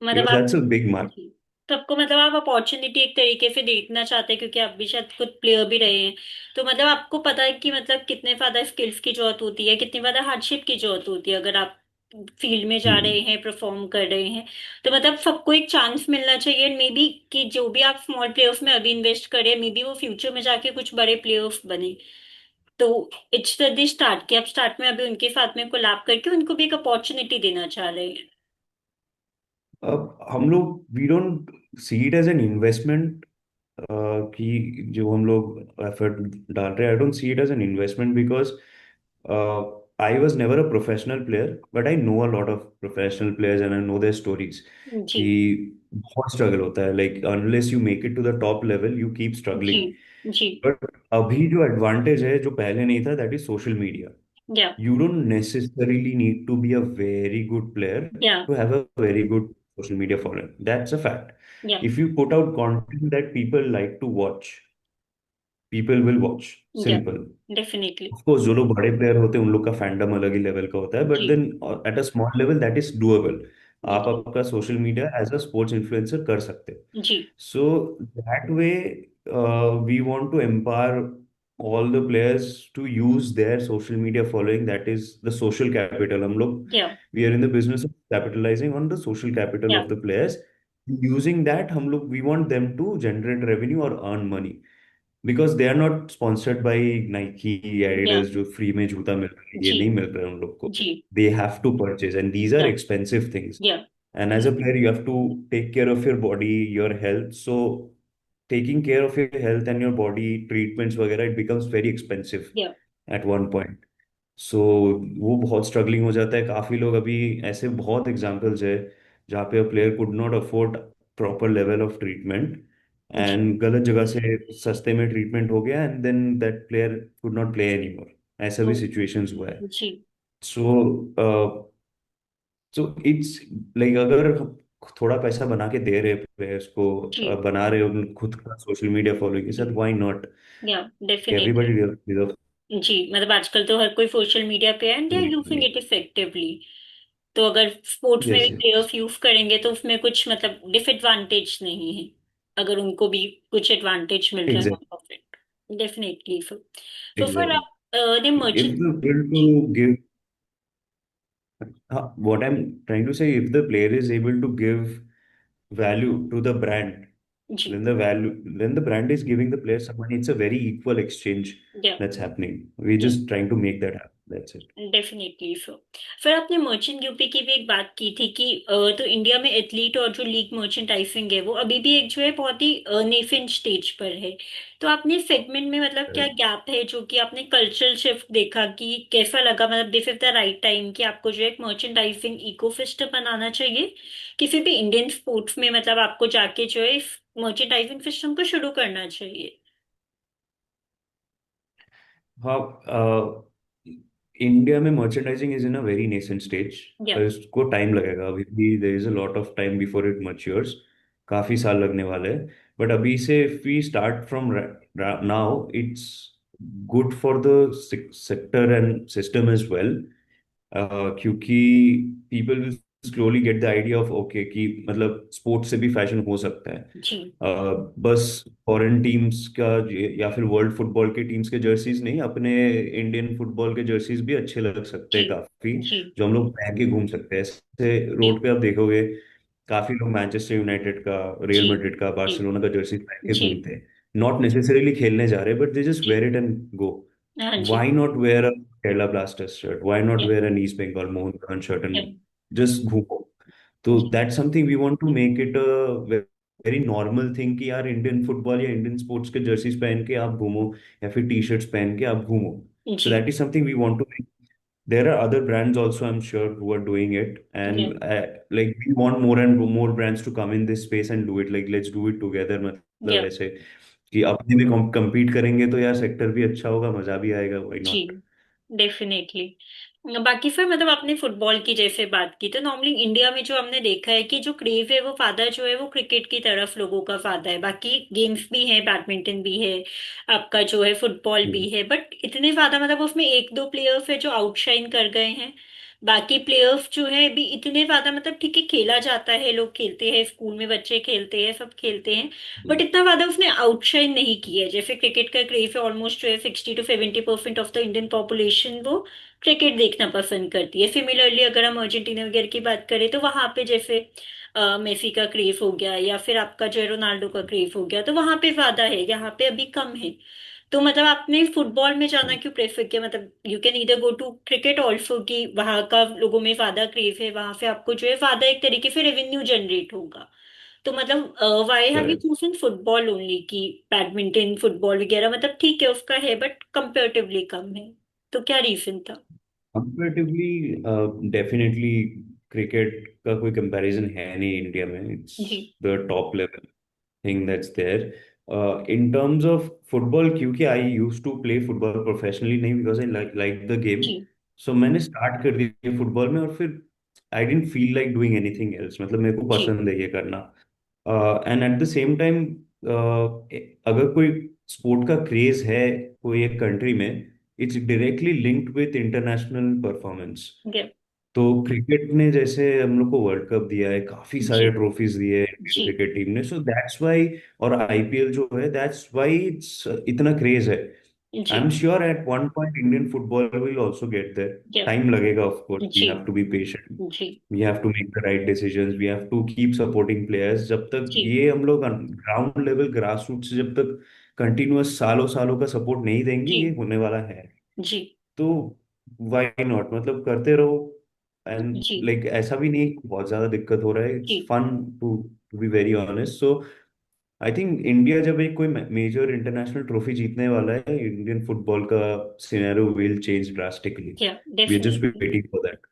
मतलब Because आप, that's a big market. जी, तो आपको मतलब आप opportunity एक तरीके से देखना चाहते हैं, क्योंकि आप भी शायद खुद प्लेयर भी रहे हैं। तो मतलब आपको पता है कि मतलब कितने ज्यादा स्किल्स की जरूरत होती है, कितनी ज्यादा हार्डशिप की जरूरत होती है अगर आप फील्ड में जा रहे हम्म। हैं, परफॉर्म कर रहे हैं। तो मतलब सबको एक चांस मिलना चाहिए, मे बी कि जो भी आप स्मॉल प्लेयर्स में अभी इन्वेस्ट करें, मे बी वो फ्यूचर में जाके कुछ बड़े प्लेयर्स बने। तो इट्स द स्टार्ट कि आप स्टार्ट में अभी उनके साथ में कोलैब करके उनको भी एक अपॉर्चुनिटी देना चाह रहे हैं। अब हम लोग we don't see it as an investment, कि जो हम लोग एफर्ट डाल रहे हैं, I don't see it as an investment because I was never a professional player but I know a lot of professional players and I know their stories जी। कि बहुत स्ट्रगल होता है, like unless you make it to the top level you keep जी। Struggling. जी। But अभी जो advantage है जो पहले नहीं था, दैट इज सोशल मीडिया. या। You don't necessarily need to be a very good player या। to have a very good social media following. That's a fact. या। If you put out content that people like to watch, people will watch. या। Simple. Definitely. Of course, जो लोग बड़े player होते हैं उन लोग का फैंडम अलग ही लेवल का होता है, बट जी। Then at a small level that is doable. आप जी। आपका social media as a sports influencer कर सकते हो. जी। So that way, we want to empower all the players to use their social media following. That is the social capital. हम लोग या। we are in the business of capitalizing on the social capital या। of the players. Using that, हम लोग we want them to generate revenue or earn money because they are not sponsored by Nike, या। Adidas जो free में जूता मिल रहा है, ये जी। नहीं मिल रहा है उन लोग को. जी। They have to purchase, and these are या। expensive things. या। And as a player, you have to take care of your body, your health. So taking care of your health and your body treatments वगैरह, it becomes very expensive या। at one point. So वो बहुत struggling हो जाता है. काफी लोग अभी ऐसे बहुत एग्जांपल्स है जहाँ पे player could not afford proper level of treatment जी। एंड गलत जगह से सस्ते में ट्रीटमेंट हो गया and then that player could not play anymore. ऐसा ओ, भी सिचुएशंस हुआ है. जी। सो सो इट्स लाइक अगर हम थोड़ा पैसा बना के दे रहे प्लेयर्स को, जी। बना रहे उन खुद का सोशल मीडिया फॉलोइंग के साथ, why not. Yeah. Definitely. Everybody deserve. जी, मतलब आजकल तो हर कोई सोशल मीडिया पे है and they are using it effectively. तो अगर स्पोर्ट्स में भी यस यस. प्लेयर्स यूज करेंगे तो उसमें कुछ मतलब डिसएडवांटेज नहीं है, अगर उनको भी कुछ एडवांटेज मिल रहा है एग्जैक्टली. Of it. डेफिनेटली। तो फिर एग्जैक्टली. आप ने If merchant. the able to give, what I'm trying to say, if the player is able to give value to the brand, जी। then the brand is giving the player some money. It's a very equal exchange या। that's happening. We're या। just trying to make that happen. That's it. Definitely so. फिर आपने merchant UP की भी एक बात की थी कि तो इंडिया में एथलीट और जो लीग मर्चेंटाइजिंग है वो अभी भी एक जो है बहुत ही नेफेंट स्टेज पर है। तो आपने सेगमेंट में मतलब क्या Correct. गैप है जो कि आपने कल्चरल शिफ्ट देखा कि कैसा लगा, मतलब this is the right time कि आपको जो है एक मर्चेंटाइजिंग इकोसिस्टम बनाना चाहिए किसी भी इंडियन स्पोर्ट्स में, मतलब आपको जाके जो है इस मर्चेंटाइजिंग सिस्टम को शुरू करना चाहिए। हाँ. इंडिया में merchandising is in a very nascent stage. Yeah. इसको टाइम लगेगा अभी भी. There is a lot of time before it matures. काफी साल लगने वाले हैं. बट अभी से if we start from now, it's good for the sector and system as well. क्योंकि people will slowly get the idea of okay कि मतलब स्पोर्ट्स से भी फैशन हो सकता है. जी। बस फॉरेन टीम्स का या फिर वर्ल्ड फुटबॉल के टीम्स के जर्सीज नहीं, अपने इंडियन फुटबॉल के जर्सीज भी अच्छे लग सकते जी। हैं काफी, जी। जो हम लोग पहन के घूम सकते हैं. ऐसे या। रोड पे आप देखोगे काफी लोग मैनचेस्टर यूनाइटेड का, जी। रियल मैड्रिड का, जी। बार्सिलोना का जर्सी पहन के जी। घूमते हैं. नॉट नेसेसरीली खेलने जा रहे, बट दे जस्ट जी। Wear it and go. हाँ जी। Why not wear a Kerala Blasters shirt? Why not या। wear an East Bengal Mohun Bagan shirt या। and just घूमो. तो जी। that's something we want to make it a very normal thing कि यार Indian football या Indian sports के jerseys पहन के आप घूमो या फिर टी शर्ट्स पहन के आप घूमो. So ji. that is something we want to make. There are other brands also, I'm sure, who are doing it, या। and like we want more and more brands to come in this space and do it. Like let's do it together. मतलब या। ऐसे कि अपने में compete करेंगे तो यार सेक्टर भी अच्छा होगा, मजा भी आएगा. Why जी। not? डेफिनेटली। बाकी फिर मतलब आपने फुटबॉल की जैसे बात की, तो नॉर्मली इंडिया में जो हमने देखा है कि जो क्रेज है वो फादर जो है वो क्रिकेट की तरफ लोगों का फादर है। बाकी गेम्स भी है, बैडमिंटन भी है, आपका जो है फुटबॉल भी हम्म, है, बट इतने ज्यादा मतलब उसमें एक दो प्लेयर्स है जो आउटशाइन कर गए हैं। बाकी प्लेयर्स जो है भी इतने ज्यादा मतलब ठीक है खेला जाता है, लोग खेलते हैं, स्कूल में बच्चे खेलते हैं, सब खेलते हैं, बट इतना ज्यादा उसने आउटशाइन नहीं किया है। जैसे क्रिकेट का क्रेज है, ऑलमोस्ट जो है 60 to 70% of the Indian population वो क्रिकेट देखना पसंद करती है। सिमिलरली अगर हम अर्जेंटीना वगैरह की बात करें तो वहां पे जैसे मेसी का क्रेज हो गया या फिर आपका जो है रोनाल्डो का क्रेज हो गया, तो वहां पे ज्यादा है, यहाँ पे अभी कम है। तो मतलब आपने फुटबॉल में जाना क्यों प्रेफर किया? मतलब you can either go to cricket also, कि वहां का लोगों में ज्यादा क्रेज है, वहां से आपको जो है ज्यादा एक तरीके से रेवेन्यू जनरेट होगा। तो मतलब why have you correct. Chosen football only? की बैडमिंटन फुटबॉल वगैरह मतलब ठीक है उसका है बट कंपेरेटिवली कम है, तो क्या रीजन था? Comparatively, डेफिनेटली क्रिकेट का कोई कंपैरिजन है नहीं इंडिया में. इट्स जी the top level thing that's there. In terms of football, क्योंकि I used to play football professionally नहीं, because I like the game. जी So मैंने स्टार्ट कर दिया फुटबॉल में, और फिर I didn't feel like doing anything else. मतलब मेरे को जी पसंद है ये करना. And at the same time, अगर कोई स्पोर्ट का क्रेज है कोई एक कंट्री में, it's directly linked with international performance. जी तो क्रिकेट ने जैसे हम लोग को वर्ल्ड कप दिया है, काफी सारे जी ट्रॉफीज दिए हैं इंडियन जी क्रिकेट टीम ने, सो दैट्स व्हाई. और आईपीएल जो है, दैट्स व्हाई इट्स इतना क्रेज है. आई एम जी sure at one point Indian football will also get there. जी टाइम लगेगा, ऑफ कोर्स. वी जी हैव टू बी पेशेंट. जी we have to make the right decisions. We have to keep supporting players. जब तक जी ये हम लोग ground level, grass root से जब तक कंटिन्यूअस सालों सालों का सपोर्ट नहीं देंगे, जी ये होने वाला है. जी तो वाई नॉट, मतलब करते रहो. एंड जी लाइक ऐसा भी नहीं कि बहुत ज्यादा दिक्कत हो रहा है. इट्स जी fun to to be very honest. So I think India जब एक कोई मेजर इंटरनेशनल ट्रॉफी जीतने वाला है, इंडियन फुटबॉल का scenario will change drastically. Yeah we are just definitely. Waiting for that.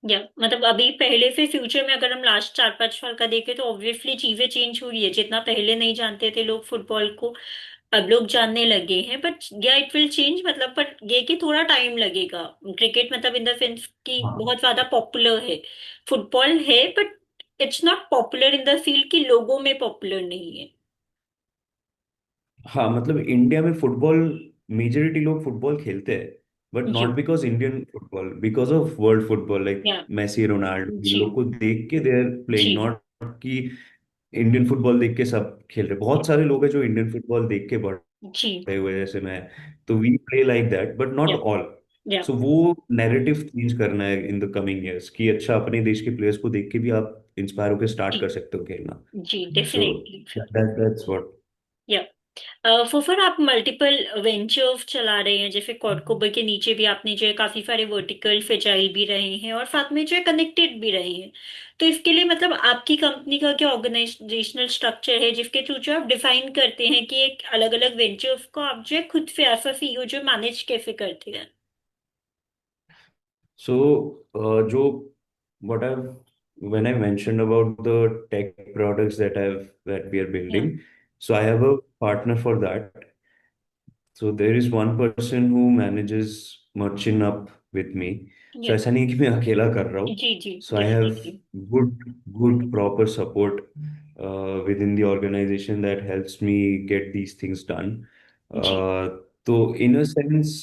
Yeah मतलब अभी पहले से फ्यूचर में अगर हम लास्ट 4-5 साल का देखें तो ऑब्वियसली चीजें चेंज हुई है। जितना पहले नहीं जानते थे लोग फुटबॉल को, अब लोग जानने लगे हैं, बट या इट विल चेंज मतलब, पर ये कि थोड़ा टाइम लगेगा। क्रिकेट मतलब इन द सेंस कि हाँ. बहुत ज्यादा पॉपुलर है, फुटबॉल है but it's not popular in the field कि लोगों में पॉपुलर नहीं है। हाँ, मतलब इंडिया में फुटबॉल, मेजोरिटी लोग फुटबॉल खेलते हैं, बट नॉट जी because Indian football, because of world football. Like yeah Messi, Ronaldo, इन जी लोग को देख के दे आर प्लेइंग, जी नॉट कि इंडियन फुटबॉल देख के सब खेल रहे. बहुत सारे लोग हैं जो इंडियन फुटबॉल देख के जी बढ़े हुए, जैसे मैं. तो we play like that, but not yeah all. Yeah so वो नैरेटिव चेंज करना है इन द कमिंग ईयर्स, कि अच्छा, अपने देश के प्लेयर्स को देख के भी आप इंस्पायर होकर स्टार्ट जी कर सकते हो खेलना. जी सो डेफिनेटली। That's what. या फुफर आप मल्टीपल वेंचर्स चला रहे हैं, जैसे कॉडकोबर के नीचे भी आपने जो है काफी सारे वर्टिकल फ्रेजाइल भी रहे हैं और साथ में जो है कनेक्टेड भी रहे हैं। तो इसके लिए मतलब आपकी कंपनी का क्या ऑर्गेनाइजेशनल स्ट्रक्चर है जिसके थ्रू जो आप डिफाइन करते हैं कि एक अलग अलग वेंचर्स को आप जो है खुद से ऐसा सीईओ जो मैनेज कैसे करते हैं? So, जो what I've when I mentioned about the tech products that we are या building, so I have a partner for that. So there is one person who manages merchant up with me. So या ऐसा नहीं कि मैं अकेला कर रहा हूँ. जी जी So I have definitely. good good proper support within the organization that helps me get these things done. जी Uh, so in a sense,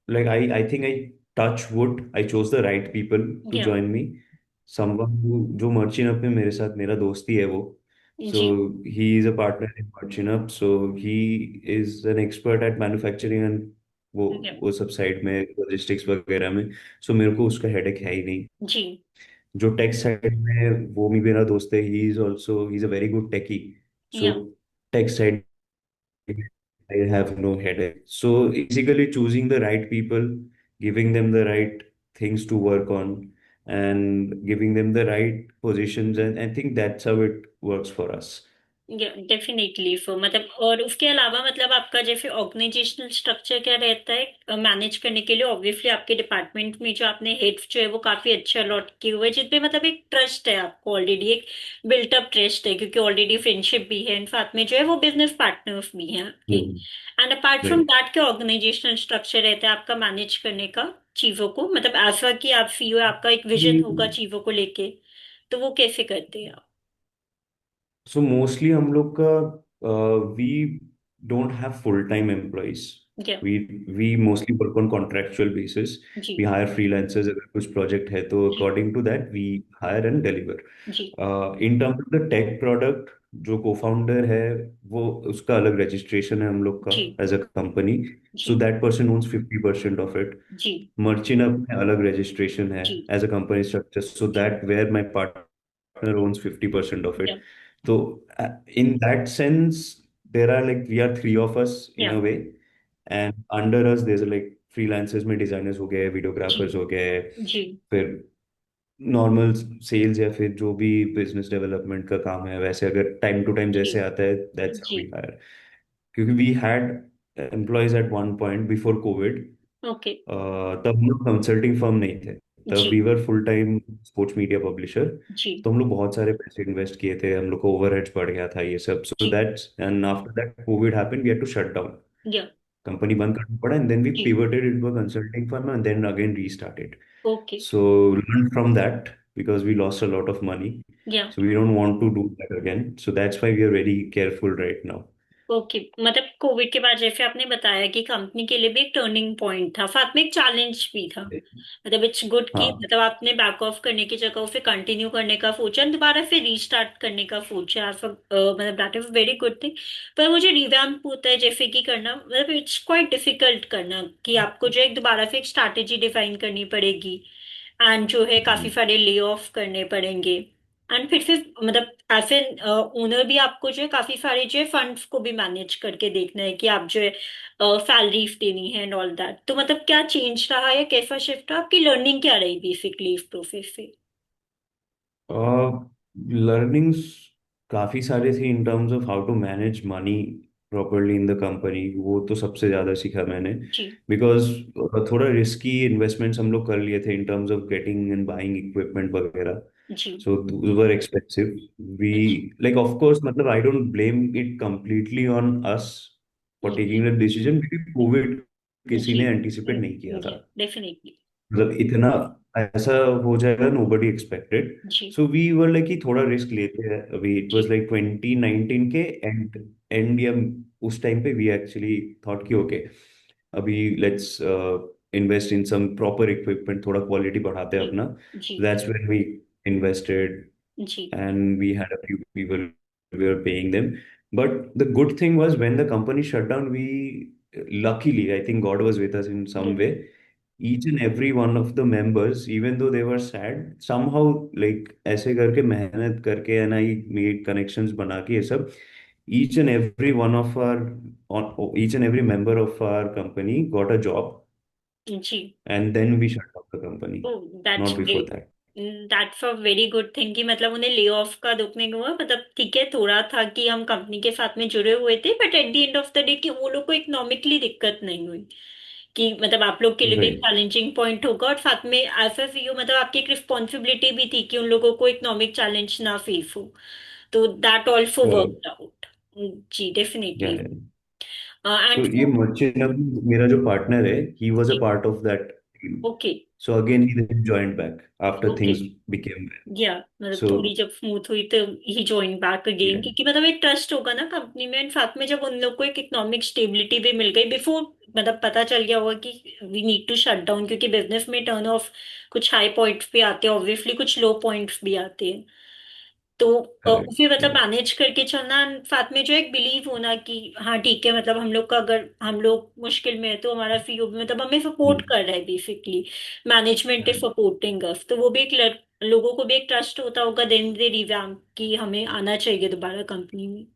like I think I touch wood. I chose the right people to या join me. Someone who जो merchant up में मेरे साथ मेरा दोस्ती है वो. जी So he is a partner in Merchant. So he is an expert at manufacturing and वो या वो सब साइड में लॉजिस्टिक्स वगैरह में. सो मेरे को उसका हेडेक है ही नहीं. जी जो टेक साइड में, वो भी मेरा दोस्त है. He is a very good techie. So yeah tech side, I have no headache. So basically choosing the right people, giving them the right things to work on, and giving them the right positions, and I think that's how it works for us. Definitely for मतलब, और उसके अलावा मतलब आपका जैसे organisational structure क्या रहता है मैनेज करने के लिए? ऑब्वियसली आपके डिपार्टमेंट में जो आपने हेड जो है वो काफी अच्छा अलॉट किए हुए हैं, जिसपे मतलब एक ट्रस्ट है आपको ऑलरेडी, एक बिल्ट अप ट्रस्ट है, क्योंकि ऑलरेडी फ्रेंडशिप भी है एंड साथ में जो है वो बिजनेस पार्टनर्स भी हैं आपके। Hmm. And apart from right. That क्या ऑर्गेनाइजेशनल स्ट्रक्चर रहता है आपका मैनेज करने का चीजों को, मतलब ऐसा कि आप सीईओ, आपका एक विजन होगा चीजों को लेके, तो वो कैसे करते हैं आप? सो मोस्टली हम लोग का we don't have full time employees. Yeah we we mostly work on contractual basis. जी वी हायर फ्रीलांसर्स, अगर कुछ प्रोजेक्ट है तो जी according to that we hire and deliver. जी in terms of the tech product, जो को founder है वो, उसका अलग रजिस्ट्रेशन है हम लोग का जी एज अ कंपनी। सो जी that person owns 50% of it. जी मर्चेंट में अलग रजिस्ट्रेशन है जी as a company structure, so जी that where my partner owns 50% of या it. So in that sense, there are like we are three of us in या a way, and under us there's like freelancers में designers हो गए, जी videographers हो गए, जी फिर normal sales या फिर जो भी बिजनेस डेवलपमेंट का काम है, वैसे अगर टाइम टू टाइम जी जैसे आता है दैट्स हाउ जी। We hire. क्योंकि we had employees at one point before COVID. Okay. तब हम लोग कंसल्टिंग फर्म नहीं थे, तब वी जी were full time sports media publisher. जी तो हम लोग बहुत सारे पैसे इन्वेस्ट किए थे, हम लोग को ओवरहेड्स बढ़ गया था ये सब, सो जी that's and after that COVID happened we had to shut down, yeah company बंद करना पड़ा, एंड देन वी जी pivoted into a consulting firm and then again restarted. Okay. So learn from that because we lost a lot of money. या So we don't want to do that again. So that's why we are very careful right now. Okay, मतलब Covid के बाद जैसे आपने बताया कि company के लिए भी एक टर्निंग पॉइंट था, साथ में एक चैलेंज भी था। मतलब इट्स गुड कि हाँ। मतलब आपने बैक ऑफ करने की जगह उसे कंटिन्यू करने का सोचा and दोबारा फिर रीस्टार्ट करने का सोचा, मतलब that is very good thing. पर मुझे रिवैम्प होता है जैसे कि करना, मतलब इट्स क्वाइट डिफिकल्ट करना, कि आपको जो एक दोबारा से एक स्ट्रैटेजी डिफाइन करनी पड़ेगी एंड जो है काफी हम्म। सारे ले ऑफ करने पड़ेंगे। एंड फिर मतलब ऐसे ओनर भी आपको जो है काफी सारे जो है फंड्स को भी मैनेज करके देखना है कि आप जो है सैलरीज देनी है एंड ऑल दैट। तो मतलब क्या चेंज रहा या कैसा शिफ्ट रहा, आपकी लर्निंग क्या रही बेसिकली इस प्रोसेस से? लर्निंग्स काफी सारे थे in terms of how to manage money properly in the company, वो तो सबसे ज्यादा सीखा मैंने। जी बिकॉज थोड़ा रिस्की इन्वेस्टमेंट्स हम लोग कर लिए थे in terms of getting and buying equipment वगैरह। जी So those were expensive. We जी like, of course, मतलब I don't blame it completely on us for जी taking the decision, क्योंकि कोविड किसी जी ने एंटिसिपेट नहीं किया था। डेफिनेटली। मतलब इतना ऐसा हो जाएगा, नोबडी एक्सपेक्टेड। जी सो वी वर लाइक कि थोड़ा रिस्क लेते हैं अभी। इट वाज जी लाइक 2019 के एंड एंड या उस टाइम पे वी एक्चुअली थॉट कि ओके, अभी let's invest in some proper equipment, थोड़ा क्वालिटी बढ़ाते हैं जी अपना। जी दैट्स व्हेन वी इन्वेस्टेड जी and we had a few people we were paying them. But the good thing was when the company shut down, we luckily, I think God was with us in some जी way. Each and every one of the members, even though they were sad, somehow like ऐसे करके मेहनत करके and I made connections बना के ये सब, each and every one of our each and every member of our company got a job, जी। and then we shut down the company, that's not before great. that. That's a very good thing कि मतलब उन्हें lay off का दुख नहीं हुआ, मतलब ठीक है थोड़ा था कि हम कंपनी के साथ में जुड़े हुए थे, but at the end of the day कि वो लोग को इकोनॉमिकली दिक्कत नहीं हुई, कि मतलब आप लोग के लिए भी Right. चैलेंजिंग पॉइंट होगा, और साथ में एज अ सीईओ मतलब आपकी एक रिस्पॉन्सिबिलिटी भी थी कि उन लोगों को इकोनॉमिक चैलेंज ना फेस हो। तो that also Correct. Worked out. जी Yeah, डेफिनेटली। yeah. एंड तो ये मर्चेंट नवी, मेरा जो पार्टनर है, he was a part of that team. Okay so again he then joined back after okay. things became well. या मतलब So थोड़ी जब स्मूथ हुई तो ही ज्वाइन बैक अगेन, yeah, क्योंकि मतलब एक ट्रस्ट होगा ना कंपनी में, एंड साथ में जब उन लोग को एक इकोनॉमिक स्टेबिलिटी भी मिल गई बिफोर, मतलब पता चल गया होगा कि we need to shut down, क्योंकि बिजनेस में टर्न ऑफ कुछ हाई पॉइंट्स भी आते हैं ऑब्वियसली, कुछ लो पॉइंट्स भी आते हैं। तो correct. उसे मतलब Yeah. मैनेज करके चलना, साथ में जो एक बिलीव होना कि हाँ ठीक है, मतलब हम लोग का अगर हम लोग मुश्किल में है तो हमारा सीईओ भी मतलब हमें सपोर्ट Hmm. कर रहा है basically, management is Right. Supporting us, तो वो भी एक लोगों को भी एक ट्रस्ट होता होगा देन दे रिवैम्प कि हमें आना चाहिए दोबारा कंपनी में।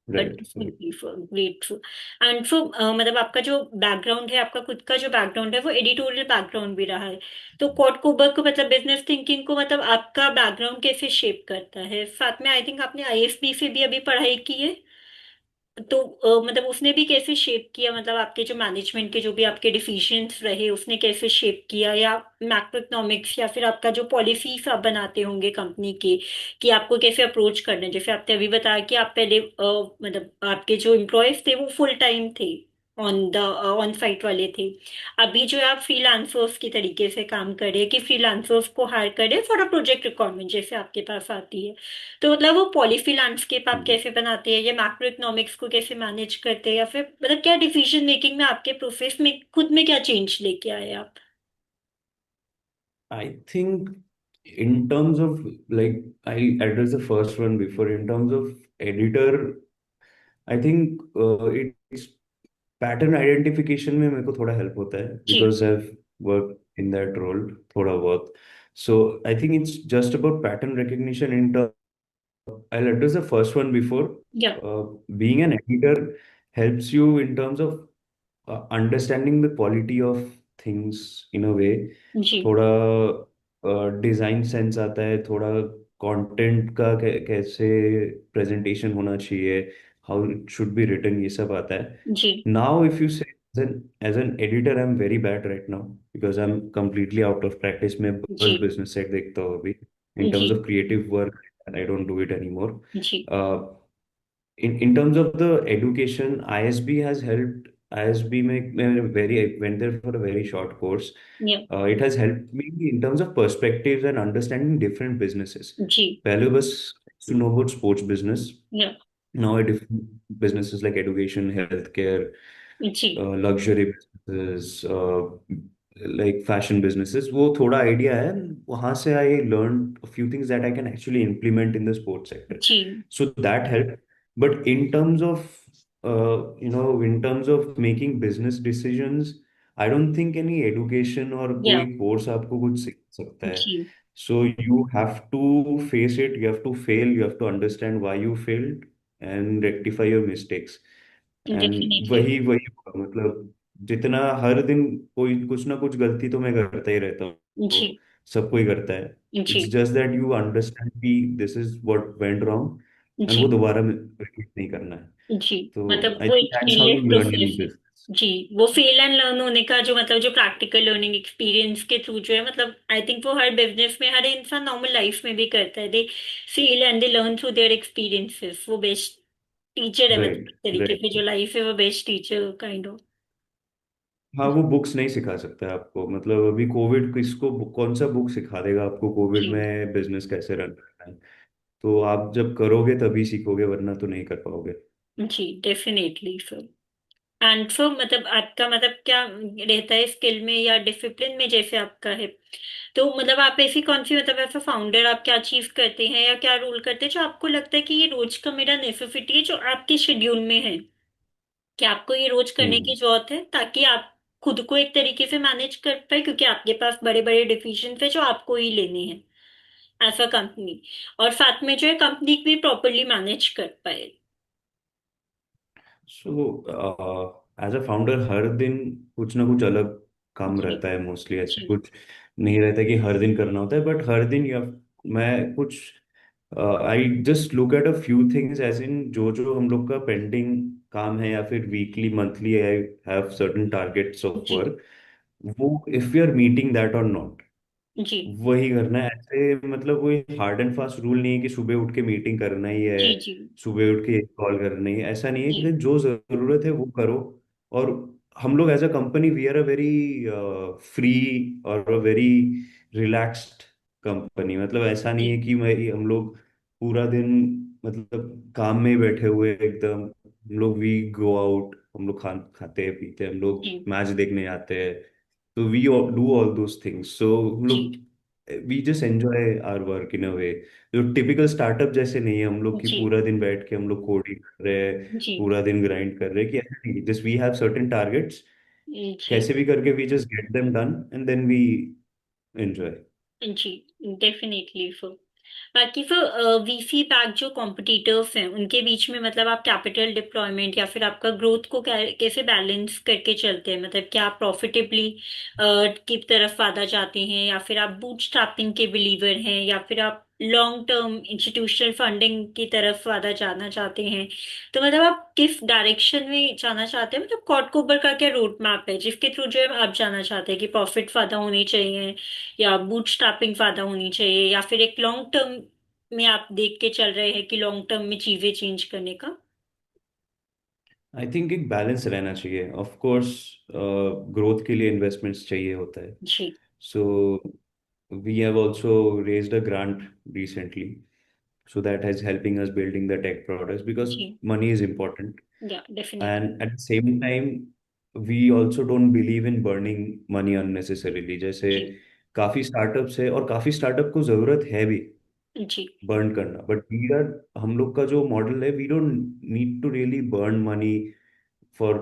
Right right. Definitely for grateful. And for मतलब आपका जो बैकग्राउंड है, आपका खुद का जो बैकग्राउंड है वो एडिटोरियल बैकग्राउंड भी रहा है। तो कॉट कोबर को मतलब बिजनेस थिंकिंग को मतलब आपका बैकग्राउंड कैसे शेप करता है? साथ में आई थिंक आपने आईएसबी से भी अभी पढ़ाई की है। तो मतलब उसने भी कैसे शेप किया, मतलब आपके जो मैनेजमेंट के जो भी आपके डिसीजंस रहे उसने कैसे शेप किया, या मैक्रो इकोनॉमिक्स या फिर आपका जो पॉलिसीज आप बनाते होंगे कंपनी के, कि आपको कैसे अप्रोच करना है? जैसे आपने अभी बताया कि आप पहले मतलब आपके जो एम्प्लॉयज थे वो फुल टाइम थे, ऑन साइट वाले थे। अभी जो है आप फ्रीलांसर्स के तरीके से काम कर रहे हैं कि फ्रीलांसर्स को हायर करें फॉर अ प्रोजेक्ट रिक्वायरमेंट जैसे आपके पास आती है। तो मतलब वो पॉलिसी लैंडस्केप आप कैसे बनाते हैं, या मैक्रो इकोनॉमिक्स को कैसे मैनेज करते हैं, या फिर मतलब क्या डिसीजन मेकिंग में आपके प्रोसेस में खुद में क्या चेंज लेके आए आप? I think in terms of, like, I address the first one before. In terms of editor, I think it's pattern identification में मेरे को थोड़ा help होता है जी। because I've worked in that role थोड़ा बहुत. So I think it's just about pattern recognition in terms. I'll address the first one before. या। Being an editor helps you in terms of understanding the quality of things in a way. जी। थोड़ा design sense आता है, थोड़ा content का कैसे presentation होना चाहिए, how it should be written, ये सब आता है. जी। Now if you say as an editor I am very bad right now because I am completely out of practice में जी। बस बिजनेस साइड देखता हूँ अभी. इन जी। Terms of creative work I don't do it any more. जी। In terms of the education, ISB has helped. ISB में very I went there for a very short course. या। It has helped me in terms of perspectives and understanding different businesses. जी। पहले बस to know about sports business. या। Now I different businesses like education, healthcare, ji. luxury businesses, like fashion businesses. वो थोड़ा idea है. वहाँ से I learned a few things that I can actually implement in the sports sector. Ji. So that helped. But in terms of, in terms of making business decisions, I don't think any education or या। कोई course आपको कुछ सिखा सकता है. जी। So you have to face it, you have to fail, you have to understand why you failed and rectify your mistakes. And definitely. वही वही होगा, मतलब जितना हर दिन कोई कुछ ना कुछ गलती तो मैं करता ही रहता हूँ, जी। सब कोई करता है. इट्स जी। जस्ट दैट यू अंडरस्टैंड कि this is what went wrong and वो जी। दोबारा रिपीट नहीं करना है. जी। तो मतलब आई वो थिंक एक that's how endless you learn in process है। दिस. जी। वो फेल एंड लर्न होने का जो मतलब जो प्रैक्टिकल लर्निंग एक्सपीरियंस के थ्रू जो है, मतलब आई थिंक वो हर बिजनेस में, हर इंसान नॉर्मल लाइफ में भी करता है। They fail and they learn through their experiences. वो बेस्ट टीचर है, मतलब राइट एक तरीके से राइट. जो लाइफ है वो बेस्ट टीचर काइंड ऑफ। हाँ, वो बुक्स नहीं सिखा सकता है आपको. मतलब अभी कोविड किसको कौन सा बुक सिखा देगा आपको कोविड जी। में बिजनेस कैसे रन करना है. तो आप जब करोगे तभी सीखोगे, वरना तो नहीं कर पाओगे. जी। Definitely sir. एंड सर मतलब आपका मतलब क्या रहता है स्किल में या डिसिप्लिन में जैसे आपका है? तो मतलब आप ऐसी कौन सी मतलब ऐसा फाउंडर आप क्या चीज करते हैं या क्या रोल करते हैं जो आपको लगता है कि ये रोज का मेरा नेसेसिटी है, जो आपके शेड्यूल में है, कि आपको ये रोज करने की हम्म. जरूरत है ताकि आप खुद को एक तरीके से मैनेज कर पाए, क्योंकि आपके पास बड़े बड़े डिसीजन है जो आपको ही लेने हैं एज अ कंपनी, और साथ में जो है कंपनी भी प्रॉपरली मैनेज कर पाए। सो एज अ फाउंडर हर दिन कुछ ना कुछ अलग काम जी। रहता है. मोस्टली ऐसे जी। कुछ नहीं रहता कि हर दिन करना होता है, बट हर दिन या मैं कुछ I just look at a few things as in जो जो हम लोग का पेंडिंग काम है या फिर weekly monthly I have certain targets of जी। वर्क. वो if you are meeting that और नॉट, जी। वही करना है. ऐसे मतलब कोई हार्ड एंड फास्ट रूल नहीं है कि सुबह उठ के मीटिंग करना ही है, जी। जी। सुबह उठ के कॉल करना ही है. ऐसा नहीं है कि जी। जो जरूरत है वो करो. और हम लोग as a company we are a very free और अ वेरी रिलैक्स्ड कंपनी. मतलब ऐसा नहीं है जी। कि हम लोग पूरा दिन मतलब काम में ही बैठे हुए एकदम. हम लोग वी गो आउट, हम लोग खाते हैं पीते हैं, हम लोग जी। मैच देखने जाते हैं. तो we do all those things. So हम जी। लोग we just enjoy our work in a way. जो टिपिकल स्टार्टअप जैसे नहीं है हम लोग की जी। पूरा दिन बैठ के हम लोग कोडिंग कर रहे हैं, जी। पूरा दिन ग्राइंड कर रहे हैं, कि ऐसा नहीं. Just we have certain targets, जी। कैसे भी करके we just get them done and then we enjoy. जी। Definitely so. बाकी फिर वीसी पैक जो कॉम्पिटिटर्स हैं उनके बीच में मतलब आप कैपिटल डिप्लॉयमेंट या फिर आपका ग्रोथ को कैसे बैलेंस करके चलते हैं, मतलब क्या आप प्रॉफिटेबली की तरफ ज्यादा जाते हैं, या फिर आप बूटस्ट्रैपिंग के बिलीवर हैं, या फिर आप लॉन्ग टर्म इंस्टीट्यूशनल फंडिंग की तरफ ज्यादा जाना चाहते हैं। तो मतलब आप किस डायरेक्शन में जाना चाहते हैं, मतलब कॉट कोबर का क्या रोड मैप है जिसके थ्रू जो है आप जाना चाहते हैं कि प्रॉफिट ज्यादा होनी चाहिए, या बूटस्ट्रैपिंग ज्यादा होनी चाहिए, या फिर एक लॉन्ग टर्म में आप देख के चल रहे हैं कि लॉन्ग टर्म में चीजें चेंज करने का। आई थिंक एक बैलेंस रहना चाहिए। ऑफ कोर्स ग्रोथ के लिए इन्वेस्टमेंट्स चाहिए होता है। जी। So we have also raised a grant recently, so that is helping us building the tech products because जी। money is important. Yeah definitely. And at the same time, we also don't believe in burning money unnecessarily. जैसे जी। काफी startups है और काफी startup को जरूरत है भी जी। बर्न करना, बट वी आर, हम लोग का जो मॉडल है, we don't need to really burn money for,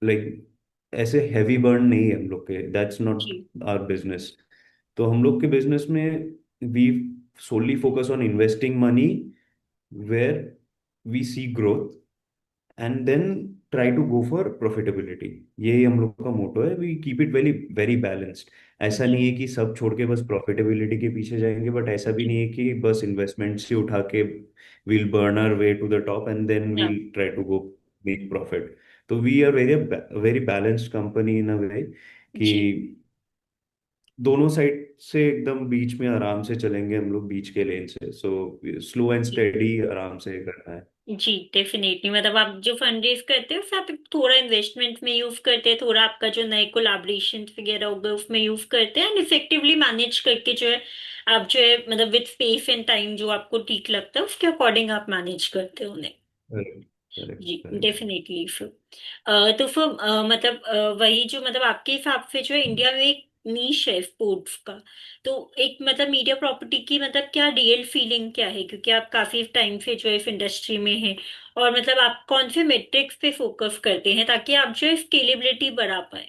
like ऐसे हैवी बर्न नहीं है हम लोग के, दैट्स नॉट जी। Our business. तो हम लोग के बिजनेस में we solely focus on investing money where we see growth and then try to go for profitability। यही हम लोग का मोटो है। We keep it very very balanced. ऐसा जी। नहीं है कि सब छोड़ के बस प्रॉफिटेबिलिटी के पीछे जाएंगे, बट ऐसा भी जी। नहीं है कि बस इन्वेस्टमेंट से उठा के we'll burn our way to the top and then yeah. We'll try to go make profit. तो we are very very balanced company in a way कि जी। दोनों साइड से एकदम बीच में आराम से चलेंगे हम लोग, बीच के लेन से। सो स्लो एंड जी। स्टेडी आराम से करना है। जी डेफिनेटली, मतलब आप जो फंड रेज करते हैं उससे आप थोड़ा इन्वेस्टमेंट में यूज करते हैं, थोड़ा आपका जो नए कोलैबोरेशन वगैरह हो गए उसमें यूज करते हैं, एंड इफेक्टिवली मैनेज करके जो है आप जो है मतलब विद स्पेस एंड टाइम जो आपको ठीक लगता है उसके अकॉर्डिंग आप मैनेज करते हो उन्हें। करेक्ट, करेक्ट, जी करेक्ट। डेफिनेटली फिर तो फिर मतलब वही जो मतलब आपके हिसाब से जो है इंडिया में एक नीश है स्पोर्ट्स का, तो एक मतलब मीडिया प्रॉपर्टी की मतलब क्या रियल फीलिंग क्या है, क्योंकि आप काफी टाइम से जो है इस इंडस्ट्री में हैं, और मतलब आप कौन से मेट्रिक्स पे फोकस करते हैं ताकि आप जो है स्केलेबिलिटी बढ़ा पाए।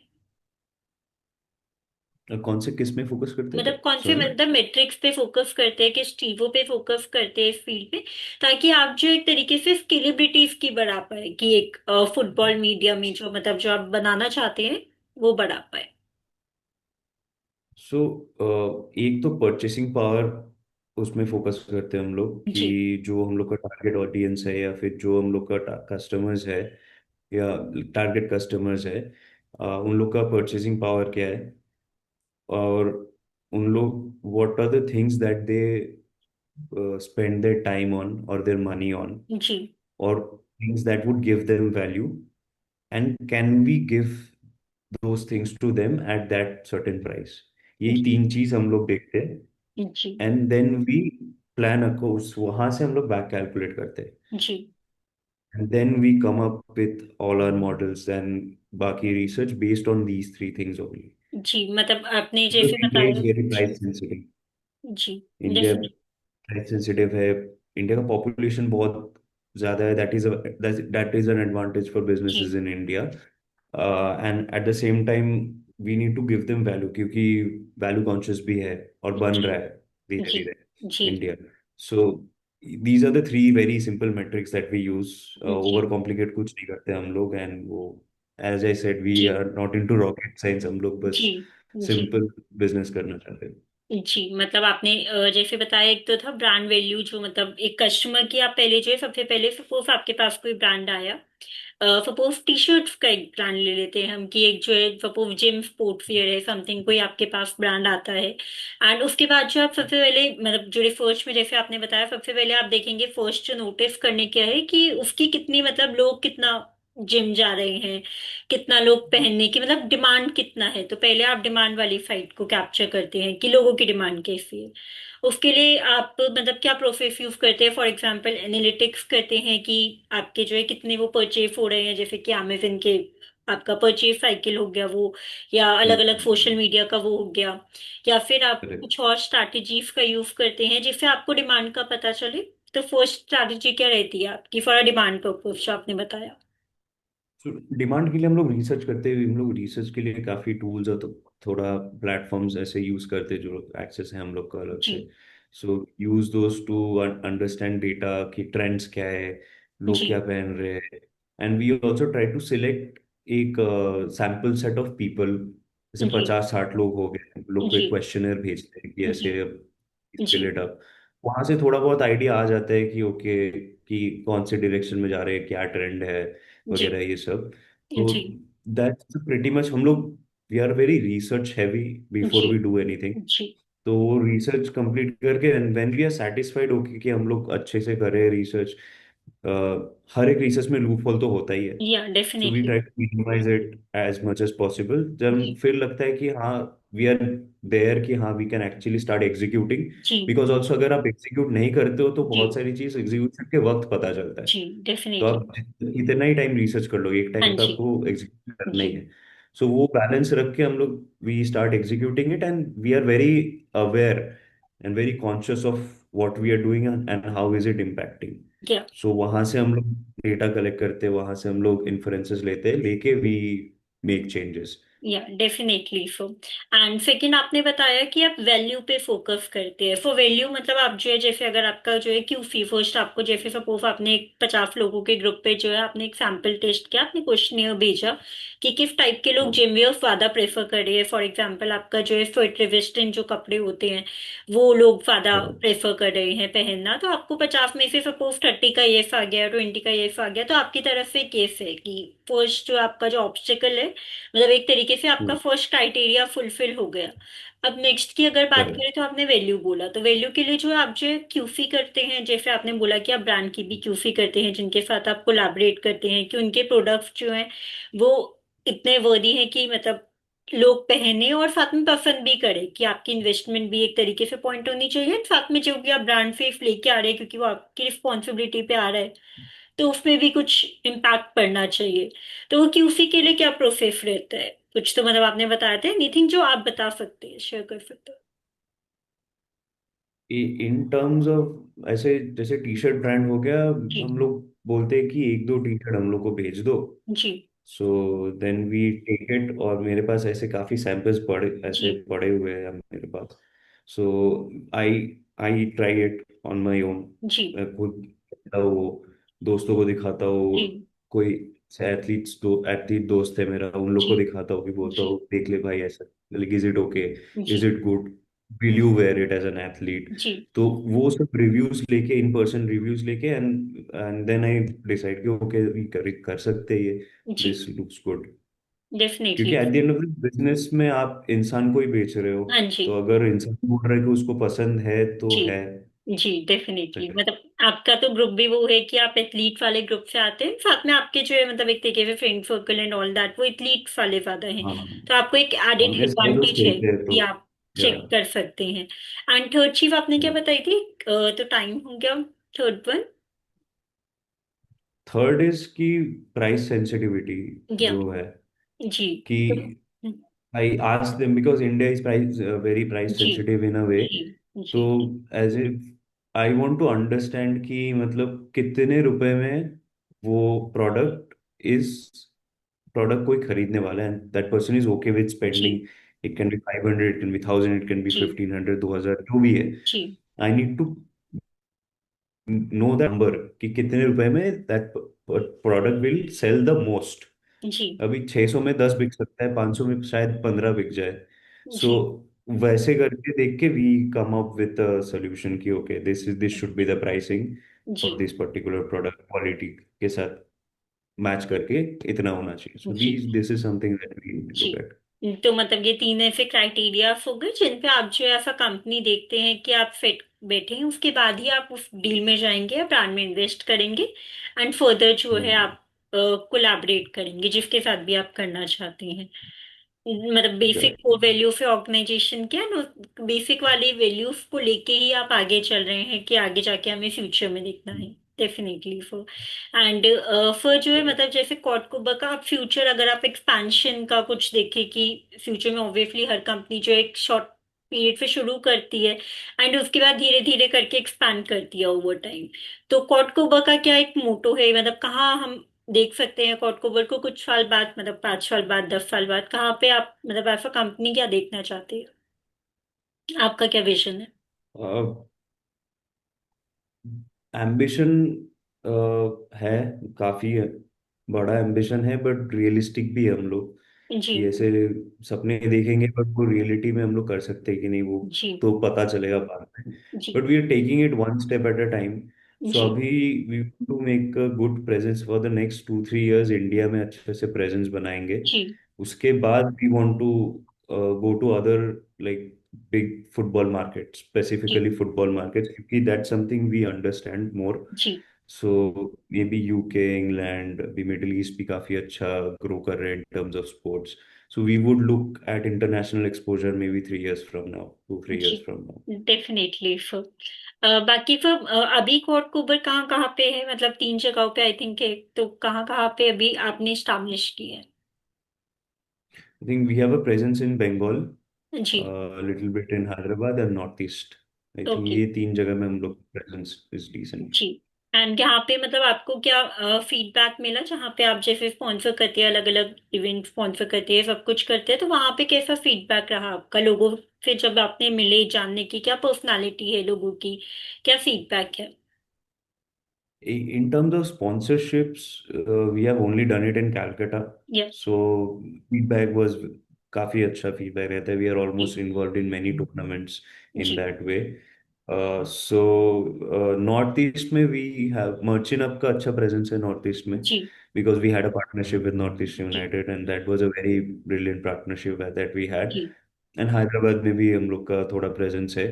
कौन से किस में फोकस करते थे? मतलब कौन से सॉरी। मतलब मेट्रिक्स पे फोकस करते हैं, किस चीजों पे फोकस करते हैं इस फील्ड पे, ताकि आप जो एक तरीके से स्केलेबिलिटीज की बढ़ा पाए कि एक फुटबॉल मीडिया में जो मतलब जो आप बनाना चाहते हैं वो बढ़ा पाए। सो एक तो परचेसिंग पावर, उसमें फोकस करते हैं हम लोग जी। कि जो हम लोग का टारगेट ऑडियंस है या फिर जो हम लोग का कस्टमर्स है या टारगेट कस्टमर्स है, उन लोग का परचेसिंग पावर क्या है, और उन लोग what are the things that they spend their time on or their money on, जी। or things that would give them value, and can we give those things to them at that certain price। यही जी। तीन चीज हम लोग देखते हैं। जी। And then we plan a course, वहां से हम लोग बैक कैलकुलेट करते हैं। जी। And then we come up with all our models and बाकी research based on these three things only. जी मतलब आपने बिकॉज जैसे इंडिया बताया। इज वेरी जी। Price sensitive. जी इंडिया डेफिनेटली। प्राइस सेंसिटिव है। इंडिया का पॉपुलेशन बहुत ज्यादा है। That is an advantage for जी। Businesses in India. And at the same time we need to give them value, क्योंकि वैल्यू कॉन्शियस भी है और बन जी। रहा है धीरे जी। धीरे जी। India. So these are the three very simple metrics that we use. जी। ओवर कॉम्प्लिकेट कुछ नहीं करते हम लोग। एंड वो, एज आई सेड, वी जी। Are not into rocket science. हम लोग जी। बस जी। सिंपल बिजनेस करना चाहते हैं। जी मतलब आपने जैसे बताया एक तो था ब्रांड वैल्यू, जो मतलब एक कस्टमर की आप पहले जो है सबसे पहले सपोज आपके पास कोई ब्रांड आया, सपोज टी शर्ट्स का एक ब्रांड ले लेते हैं हम कि एक जो है सपोज जिम स्पोर्ट्स वियर है समथिंग, कोई आपके पास ब्रांड आता है, एंड उसके बाद जो आप सबसे पहले मतलब जो रिसर्च में जैसे आपने बताया सबसे पहले आप देखेंगे फर्स्ट जो नोटिस करने क्या है कि उसकी कितनी मतलब लोग कितना जिम जा रहे हैं, कितना लोग पहनने की मतलब डिमांड कितना है, तो पहले आप डिमांड वाली साइड को कैप्चर करते हैं कि लोगों की डिमांड कैसी है। उसके लिए आप मतलब क्या प्रोसेस यूज करते हैं, फॉर एग्जांपल एनालिटिक्स करते हैं कि आपके जो है कितने वो परचेज हो रहे हैं, जैसे कि अमेजन के आपका परचेज साइकिल हो गया वो, या अलग अलग सोशल मीडिया का वो हो गया, या फिर आप करेक्ट। कुछ और स्ट्रैटेजीज का यूज करते हैं जिससे आपको डिमांड का पता चले। तो फर्स्ट स्ट्रैटेजी क्या रहती है आपकी फॉर डिमांड पर्पज जो आपने बताया। सो डिमांड के लिए हम लोग रिसर्च करते हैं। हम लोग रिसर्च के लिए काफ़ी टूल्स और थोड़ा प्लेटफॉर्म्स ऐसे यूज़ करते हैं जो एक्सेस है हम लोग का अलग जी। से। So use those to understand data कि ट्रेंड्स क्या है, लोग क्या जी पहन रहे हैं। And we also try to select एक सैम्पल सेट ऑफ पीपल, जैसे जी 50-60 लोग हो गए, लोग को जी एक क्वेश्चनर भेजते हैं कि जी ऐसे जी फिल इट अप। वहां से थोड़ा बहुत आइडिया आ जाता है कि ओके, कि कौन से डायरेक्शन में जा रहे हैं, क्या ट्रेंड है जी वगैरह ये सब। तो जी दैट्स प्रीटी मच। हम लोग we are very research heavy before जी वी डू एनीथिंग। जी तो वो रिसर्च कंप्लीट करके and when we are satisfied होके कि हम लोग अच्छे से कर रहे हैं रिसर्च, हर एक रिसर्च में लूप होल तो होता ही है। या so we definitely. Try to minimize it as much as possible. जब जी फिर लगता है कि हाँ वी आर देयर, कि हाँ we can actually start executing. जी बिकॉज ऑल्सो अगर आप एग्जीक्यूट नहीं करते हो तो बहुत जी सारी चीज एग्जीक्यूशन के वक्त पता चलता है। जी तो डेफिनेटली। आप कितना ही टाइम रिसर्च कर लोगे, एक हाँ टाइम तो जी आपको एग्जीक्यूट करना जी ही है। सो वो बैलेंस रख के हम लोग we start executing it, and we are very aware and very conscious of what we are doing and how is it impacting. या सो वहां से हम लोग डेटा कलेक्ट करते हैं, वहां से हम लोग इन्फ्रेंसेस लेते हैं, लेके वी मेक चेंजेस। या डेफिनेटली सो। एंड सेकंड आपने बताया कि आप वैल्यू पे फोकस करते हैं। फॉर वैल्यू मतलब आप जो है जैसे अगर आपका जो है क्यूसी फर्स्ट आपको जैसे सपोज आपने एक 50 लोगों के ग्रुप पे जो है आपने एक सैंपल टेस्ट किया, आपने क्वेश्चनियर भेजा कि किस टाइप के लोग जिम वेयर ज्यादा प्रेफर कर रहे हैं। फॉर एग्जांपल आपका जो है स्वेट रेजिस्टेंट जो कपड़े होते हैं वो लोग ज्यादा प्रेफर कर रहे हैं पहनना। तो आपको 50 में से सपोज 30 का येस आ गया, 20 का येस आ गया, तो आपकी तरफ से केस है कि फर्स्ट जो आपका जो ऑब्स्टिकल है मतलब एक तरीके से आपका फर्स्ट क्राइटेरिया फुलफिल हो गया। अब नेक्स्ट की अगर बात करें करेक्ट। तो आपने वैल्यू बोला, तो वैल्यू के लिए जो है आप जो क्यूसी करते हैं, जैसे आपने बोला कि आप ब्रांड की भी क्यूसी करते हैं जिनके साथ आप कोलैबोरेट करते हैं कि उनके प्रोडक्ट्स जो हैं वो इतने वर्दी हैं कि मतलब लोग पहने और साथ में पसंद भी करें, कि आपकी इन्वेस्टमेंट भी एक तरीके से पॉइंट होनी चाहिए, साथ में जो भी आप ब्रांड से लेके आ रहे हैं क्योंकि वो आपकी रिस्पॉन्सिबिलिटी पे आ रहा है तो उसमें भी कुछ इम्पैक्ट पड़ना चाहिए। तो वो क्यूसी के लिए क्या प्रोसेस रहता है, कुछ तो मतलब आपने बताया था, एनीथिंग जो आप बता सकते हैं शेयर कर सकते हो। इन टर्म्स ऑफ ऐसे जैसे टी शर्ट ब्रांड हो गया, जी हम लोग बोलते हैं कि एक दो टी शर्ट हम लोग को भेज दो। जी so then we take it, और मेरे पास ऐसे काफी सैंपल्स पड़े, ऐसे जी पड़े हुए हैं मेरे पास। So I I try it on my own. जी मैं खुद करता हूँ, दोस्तों को दिखाता हूँ। जी कोई एथलीट दोस्त है मेरा, उन लोग जी को दिखाता हूँ कि बोलता जी हूँ देख ले भाई ऐसा, इज इट ओके, इज जी it good, will you wear it as an athlete. जी तो वो सब रिव्यूज लेके, इन पर्सन रिव्यूज लेके, and and then I decide कि ओके कर सकते हैं ये, जी दिस लुक्स गुड। क्योंकि definitely. At the end of the business में आप इंसान को ही बेच रहे हो। हाँ जी तो अगर इंसान बोल रहा है कि उसको पसंद है तो जी है। जी डेफिनेटली। मतलब आपका तो ग्रुप भी वो है कि आप एथलीट वाले ग्रुप से आते हैं, साथ में आपके जो है मतलब एक तरीके से friend circle and all that वो एथलीट वाले ज्यादा हैं, हाँ, तो आपको एक एडिड हमने सारे दोस्त एडवांटेज है खेलते हैं तो कि आप या चेक कर सकते हैं। एंड थर्ड चीज आपने क्या बताई थी? तो टाइम हो गया। Third one. थर्ड इज की प्राइस सेंसिटिविटी या जो है, जी कि तो I asked them because India is very price ji sensitive in a way. जी तो जी as if I want to understand कि मतलब कितने रुपए में वो प्रोडक्ट इज प्रोडक्ट कोई खरीदने वाला है, that person is okay with spending. जी it can be 500, it can be 1000, it can be जी 1500, 2000, जो भी है। जी I need to know that number, कि कितने रुपए में that product will sell the most. जी अभी 600 में 10 बिक सकता है, 500 में शायद 15 बिक जाए। सो जी वैसे करके देख के we come up with a solution कि okay this should be the pricing जी for this particular product, quality के साथ मैच करके इतना होना चाहिए। सो जी this is something that we जी। Look at. तो मतलब ये तीन ऐसे क्राइटेरिया हो गए जिन पे आप जो है ऐसा कंपनी देखते हैं कि आप फिट बैठे हैं, उसके बाद ही आप उस डील में जाएंगे या ब्रांड में इन्वेस्ट करेंगे एंड फर्दर जो है आप कोलैबोरेट करेंगे जिसके साथ भी आप करना चाहते हैं। मतलब basic correct. Core value of organization क्या है ना, बेसिक वाली वैल्यूज को लेके ही आप आगे चल रहे हैं कि आगे जाके हमें फ्यूचर में देखना है। डेफिनेटली फॉर एंड फिर जो है मतलब जैसे कॉटकुबा का आप फ्यूचर अगर आप एक्सपेंशन का कुछ देखें कि फ्यूचर में ऑब्वियसली हर कंपनी जो है एक शॉर्ट पीरियड से शुरू करती है एंड उसके बाद धीरे धीरे करके एक्सपैंड करती है ओवर टाइम। तो कॉटकुबा का क्या एक मोटो है, मतलब कहाँ हम देख सकते हैं कॉटकोवर को कुछ साल बाद, मतलब 5 साल बाद, 10 साल बाद, कहाँ पे आप मतलब ऐसा कंपनी क्या देखना चाहते हैं, आपका क्या विजन है? एम्बिशन है, काफी है, बड़ा एम्बिशन है, बट रियलिस्टिक भी है हम लोग जी। कि ऐसे सपने देखेंगे बट वो रियलिटी में हम लोग कर सकते हैं कि नहीं, वो जी। तो पता चलेगा बाद में। जी। But we are taking it one step at a time. So जी। अभी we to make a good presence for the next 2-3 years, India में अच्छे से प्रेजेंस बनाएंगे। जी। उसके बाद we want to go to other like big football market, जी। स्पेसिफिकली फुटबॉल मार्केट, क्योंकि that's something we understand more. जी। So maybe UK, England, भी मिडिल ईस्ट भी काफी अच्छा ग्रो कर रहे हैं in terms of sports. So we would look at international exposure maybe 3 years from now, 2-3 years जी। From now. डेफिनेटली फिर बाकी फिर अभी कोर्ट कुबर कहाँ कहाँ पे है, मतलब 3 जगहों पे आई थिंक है, तो कहाँ कहाँ पे अभी आपने स्टैब्लिश की है? I think we have a presence in Bengal, जी। Little bit in Hyderabad and north east. I think okay. ये 3 जगह में हम लोग प्रेजेंस इज डिसेंट। जी। एंड यहाँ पे मतलब आपको क्या फीडबैक मिला, जहाँ पे आप जैसे स्पॉन्सर करते हैं, अलग अलग इवेंट स्पॉन्सर करते हैं, सब कुछ करते हैं, तो वहाँ पे कैसा फीडबैक रहा आपका लोगों से जब आपने मिले, जानने की क्या पर्सनालिटी है लोगों की, क्या फीडबैक है? In terms of sponsorships, we have only done it in Calcutta. या। So feedback was काफी अच्छा feedback रहता है. We are ji. almost involved in many tournaments in ji. that way. North East में we have Merchant Up का अच्छा presence है North East में, जी। because we had a partnership with North East जी। United and that was a very brilliant partnership that we had. जी। And Hyderabad में भी हम लोग का थोड़ा प्रेजेंस है,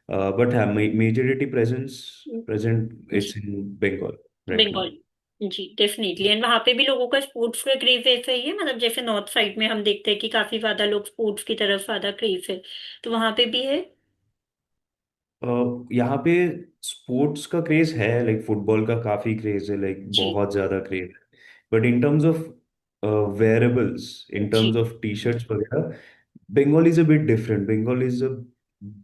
बट है मेजोरिटी प्रेजेंस प्रेजेंट जी। It's in Bengal right now. Bengal. जी डेफिनेटली। एंड वहाँ पे भी लोगों का स्पोर्ट्स का क्रेज ऐसा ही है, मतलब जैसे नॉर्थ साइड में हम देखते हैं कि काफी ज्यादा लोग स्पोर्ट्स की तरफ ज्यादा क्रेज है, तो वहाँ पे भी है? यहाँ पे स्पोर्ट्स का क्रेज है, लाइक फुटबॉल का काफी क्रेज है, लाइक जी। बहुत ज्यादा क्रेज है। But in terms of wearables, in terms जी। ऑफ टी शर्ट्स वगैरह, Bengal is a bit different. Bengal is a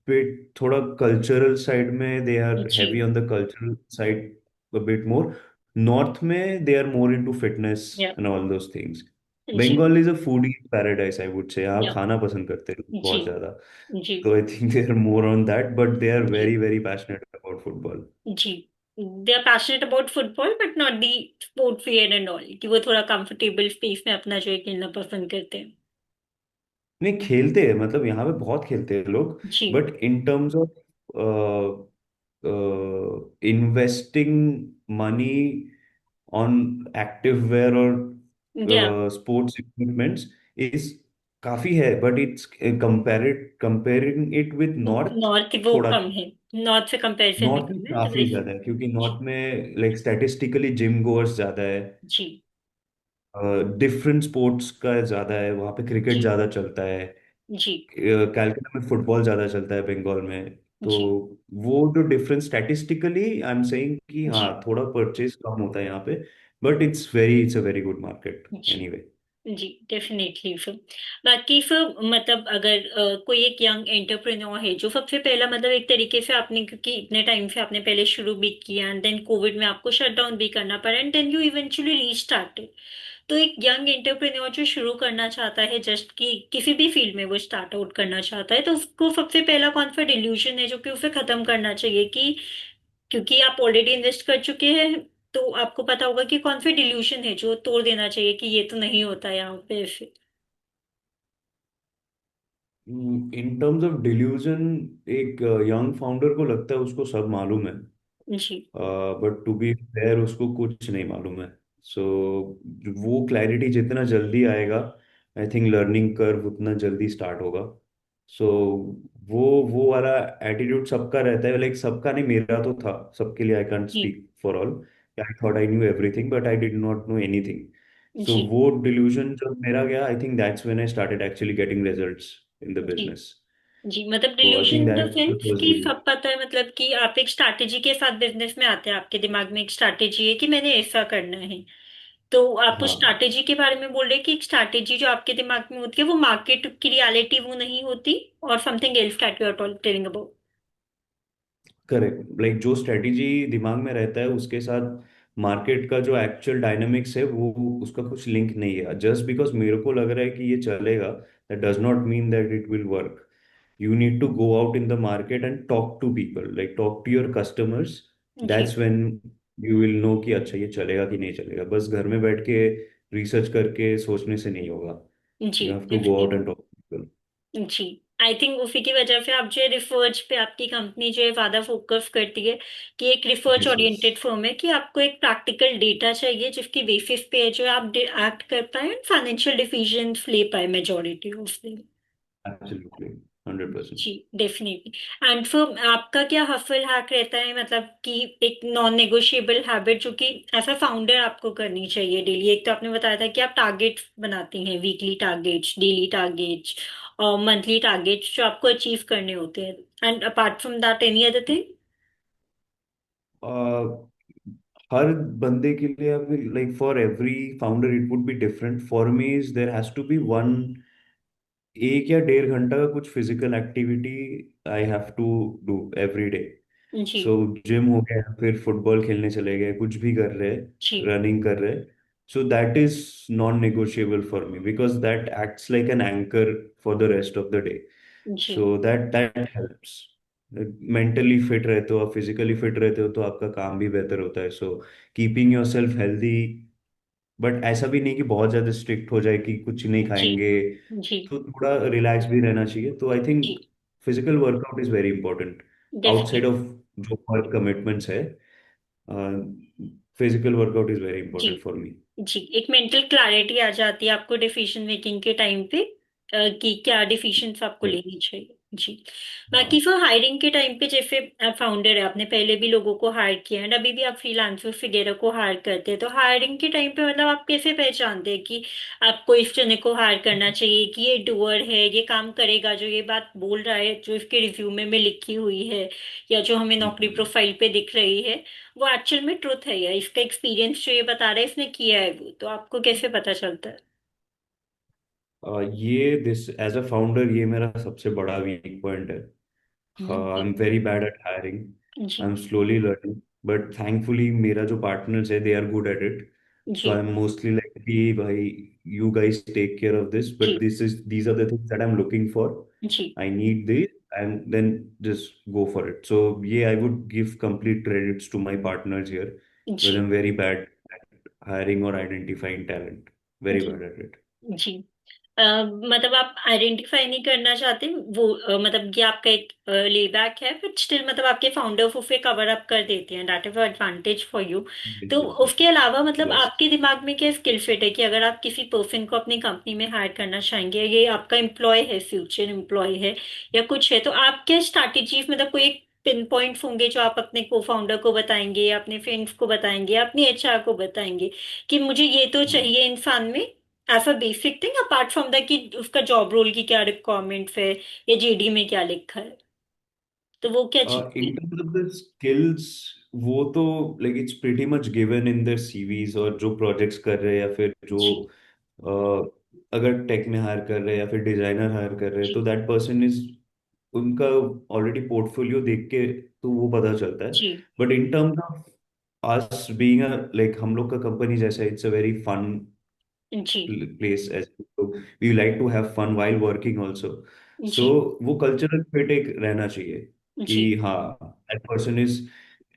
bit थोड़ा कल्चरल साइड में, दे आर हैवी जी। On the cultural side a bit more. North में they are more into fitness yeah. And all those things. जी। Bengal is a foodie paradise I would say, यहाँ या। खाना पसंद करते हैं लोग जी। बहुत ज्यादा। जी। So I think they are more on that, but they are जी। very, very passionate about football. जी। They are passionate about football but not the sport where and all, कि वो थोड़ा कंफर्टेबल स्पेस में अपना जो है खेलना पसंद करते हैं। नहीं, खेलते हैं, मतलब यहाँ पे बहुत खेलते हैं लोग, जी। But in terms of investing money on active wear या। और स्पोर्ट्स इक्विपमेंट्स इज काफी है, but it's comparing it with north north वो थोड़ा। कम है, नॉर्थ से कंपैरिजन में नॉर्थ में कम है काफी अदरवाइज। ज्यादा है, क्योंकि नॉर्थ जी। में लाइक स्टैटिस्टिकली जिम गोअर्स ज्यादा है, जी। डिफरेंट स्पोर्ट्स का ज्यादा है वहाँ पे, क्रिकेट जी। ज्यादा चलता है, जी। कैलकाटा में फुटबॉल ज्यादा चलता है, बंगाल में। तो जी। वो जो difference statistically I am saying कि हाँ जी। थोड़ा परचेज कम होता है यहाँ पे, but it's a very good market जी। एनीवे। जी डेफिनेटली फिर बाकी फिर मतलब अगर कोई एक यंग एंटरप्रेन्योर है जो सबसे पहला, मतलब एक तरीके से आपने, क्योंकि इतने टाइम से आपने पहले शुरू भी किया एंड देन कोविड में आपको शट डाउन भी करना पड़ा and then you eventually restarted, तो एक यंग एंटरप्रेन्योर जो शुरू करना चाहता है, जस्ट कि किसी भी फील्ड में वो स्टार्ट आउट करना चाहता है, तो उसको सबसे पहला कौन सा डिल्यूजन है जो कि उसे खत्म करना चाहिए, कि क्योंकि आप ऑलरेडी इन्वेस्ट कर चुके हैं, तो आपको पता होगा कि कौन सा डिल्यूशन है जो तोड़ देना चाहिए, कि ये तो नहीं होता यहाँ पे ऐसे। इन टर्म्स ऑफ डिल्यूजन, एक यंग फाउंडर को लगता है उसको सब मालूम है, जी। बट टू बी फेयर उसको कुछ नहीं मालूम है। सो वो क्लैरिटी जितना जल्दी आएगा, आई थिंक लर्निंग कर्व उतना जल्दी स्टार्ट होगा। सो वो वाला एटीट्यूड सबका रहता है, लाइक सबका नहीं, मेरा तो था, सबके लिए, आई कांट जी। Speak for all. I thought I knew everything but I did not know anything. So जी। वो डिल्यूजन जब मेरा गया, I think that's when I started actually getting results in the जी। बिजनेस। जी मतलब तो I delusion think in the that sense was कि द सब पता है, मतलब कि आप एक स्ट्रैटेजी के साथ बिजनेस में आते हैं, आपके दिमाग में एक स्ट्रैटेजी है कि मैंने ऐसा करना है, तो आप उस हाँ, स्ट्रैटेजी के बारे में बोल रहे हैं कि एक स्ट्रैटेजी जो आपके दिमाग में होती है वो मार्केट की रियलिटी वो नहीं होती, और something else that you are telling about. Correct, like जो स्ट्रेटेजी दिमाग में रहता है उसके साथ मार्केट का जो एक्चुअल डायनामिक्स है वो, उसका कुछ लिंक नहीं है। जस्ट बिकॉज मेरे को लग रहा है कि ये चलेगा, that does not mean that it will work. You need to go out in the market and talk to people, like talk to your customers, जी that's when you will know कि अच्छा ये चलेगा कि नहीं चलेगा। बस घर में बैठ के रिसर्च करके सोचने से नहीं होगा। जी you have to go out definitely. And talk to people. जी आई थिंक उसी की वजह से आप जो है रिसर्च पे आपकी कंपनी जो है ज्यादा फोकस करती है, कि एक research yes yes oriented firm है, कि आपको एक प्रैक्टिकल डेटा चाहिए जिसकी बेसिस पे है जो है आप एक्ट कर पाए एंड फाइनेंशियल डिसीजंस ले पाए मेजोरिटी ऑफ द। एब्सोल्युटली 100%। जी डेफिनेटली। एंड फिर आपका क्या हसल हैक रहता है, मतलब कि एक नॉन नेगोशिएबल हैबिट जो कि ऐसा फाउंडर आपको करनी चाहिए डेली? एक तो आपने बताया था कि आप टारगेट्स बनाते हैं, वीकली टारगेट्स, डेली टारगेट्स और मंथली टारगेट्स जो आपको अचीव करने होते हैं, and apart from that any other thing? हर बंदे के लिए, like for every founder it would be different. For me is there has to be one, 1 या 1.5 घंटा का कुछ physical activity I have to do every day. जी so gym हो गया, फिर फुटबॉल खेलने चले गए, कुछ भी कर रहे, जी रनिंग कर रहे। So that is non negotiable for me because that acts like an anchor for the rest of the day. जी so that that helps. Mentally fit रहते हो और फिजिकली फिट रहते हो तो आपका काम भी बेहतर होता है। So keeping your self healthy, but ऐसा भी नहीं कि बहुत ज्यादा स्ट्रिक्ट हो जाए कि कुछ नहीं जी खाएंगे। जी तो थोड़ा रिलैक्स भी रहना चाहिए। तो आई जी think physical workout is very important outside definitely. Off जो वर्क कमिटमेंट्स है। फिजिकल वर्कआउट इज वेरी जी इंपॉर्टेंट फॉर मी। जी एक मेंटल क्लैरिटी आ जाती है आपको डिसीजन मेकिंग के टाइम पे, कि क्या डिसीजंस आपको लेनी चाहिए। जी। बाकी हाँ। फिर हायरिंग के टाइम पे, जैसे आप फाउंडर है, आपने पहले भी लोगों को हायर किया है, अभी भी आप फ्रीलांसर वगैरह को हायर करते हैं, तो हायरिंग के टाइम पे मतलब आप कैसे पहचानते हैं कि आपको इस जने को हायर करना चाहिए, कि ये डूअर है, ये काम करेगा, जो ये बात बोल रहा है, जो इसके रिज्यूमे में लिखी हुई है या जो हमें नौकरी हम्म। प्रोफाइल पे दिख रही है, वो एक्चुअल में ट्रुथ है, या इसका एक्सपीरियंस जो ये बता रहा है इसने किया है, वो तो आपको कैसे पता चलता है? ये दिस एज अ फाउंडर ये मेरा सबसे बड़ा वीक पॉइंट है। आई जी am very bad at hiring. I जी am slowly learning, but thankfully मेरा जो पार्टनर्स है they are good at it. So I जी एम मोस्टली लाइक कि भाई you guys take care of this, but जी these are the things that I am looking for. जी I need this and then just go for it. So ये I would give complete credits to my partners here, because I जी am very bad at hiring और identifying talent, very जी bad at it. जी मतलब आप identify नहीं करना चाहते वो, मतलब ये आपका एक लेबैक है, बट स्टिल मतलब आपके फाउंडर उसे कवर अप कर देते हैं, that is advantage for you. तो उसके अलावा मतलब यस। आपके दिमाग में क्या स्किल सेट है कि अगर आप किसी पर्सन को अपनी कंपनी में हायर करना चाहेंगे, ये आपका एम्प्लॉय है, फ्यूचर एम्प्लॉय है या कुछ है, तो आप क्या स्ट्रैटेजीज, मतलब कोई एक पिन पॉइंट्स होंगे जो आप अपने को फाउंडर को बताएंगे, या अपने फ्रेंड्स को बताएंगे, या अपनी एचआर को बताएंगे कि मुझे ये तो चाहिए इंसान में, as a basic thing apart from the कि उसका जॉब रोल की क्या रिक्वायरमेंट्स है या जेडी में क्या लिखा है, तो वो क्या इन चीज? टर्म्स ऑफ द स्किल्स, वो तो like it's pretty much given in their CVs, और जो प्रोजेक्ट्स कर रहे हैं या फिर जो जी अगर टेक में हायर कर रहे हैं या फिर डिजाइनर हायर कर रहे हैं तो जी दैट पर्सन इज, उनका ऑलरेडी पोर्टफोलियो देख के तो वो पता चलता है। जी but in terms of us being like हम लोग का कंपनी जैसा, इट्स अ वेरी फन जी place as we like to have fun while working also. So जी वो कल्चरल फिट एक रहना चाहिए कि जी हाँ that person is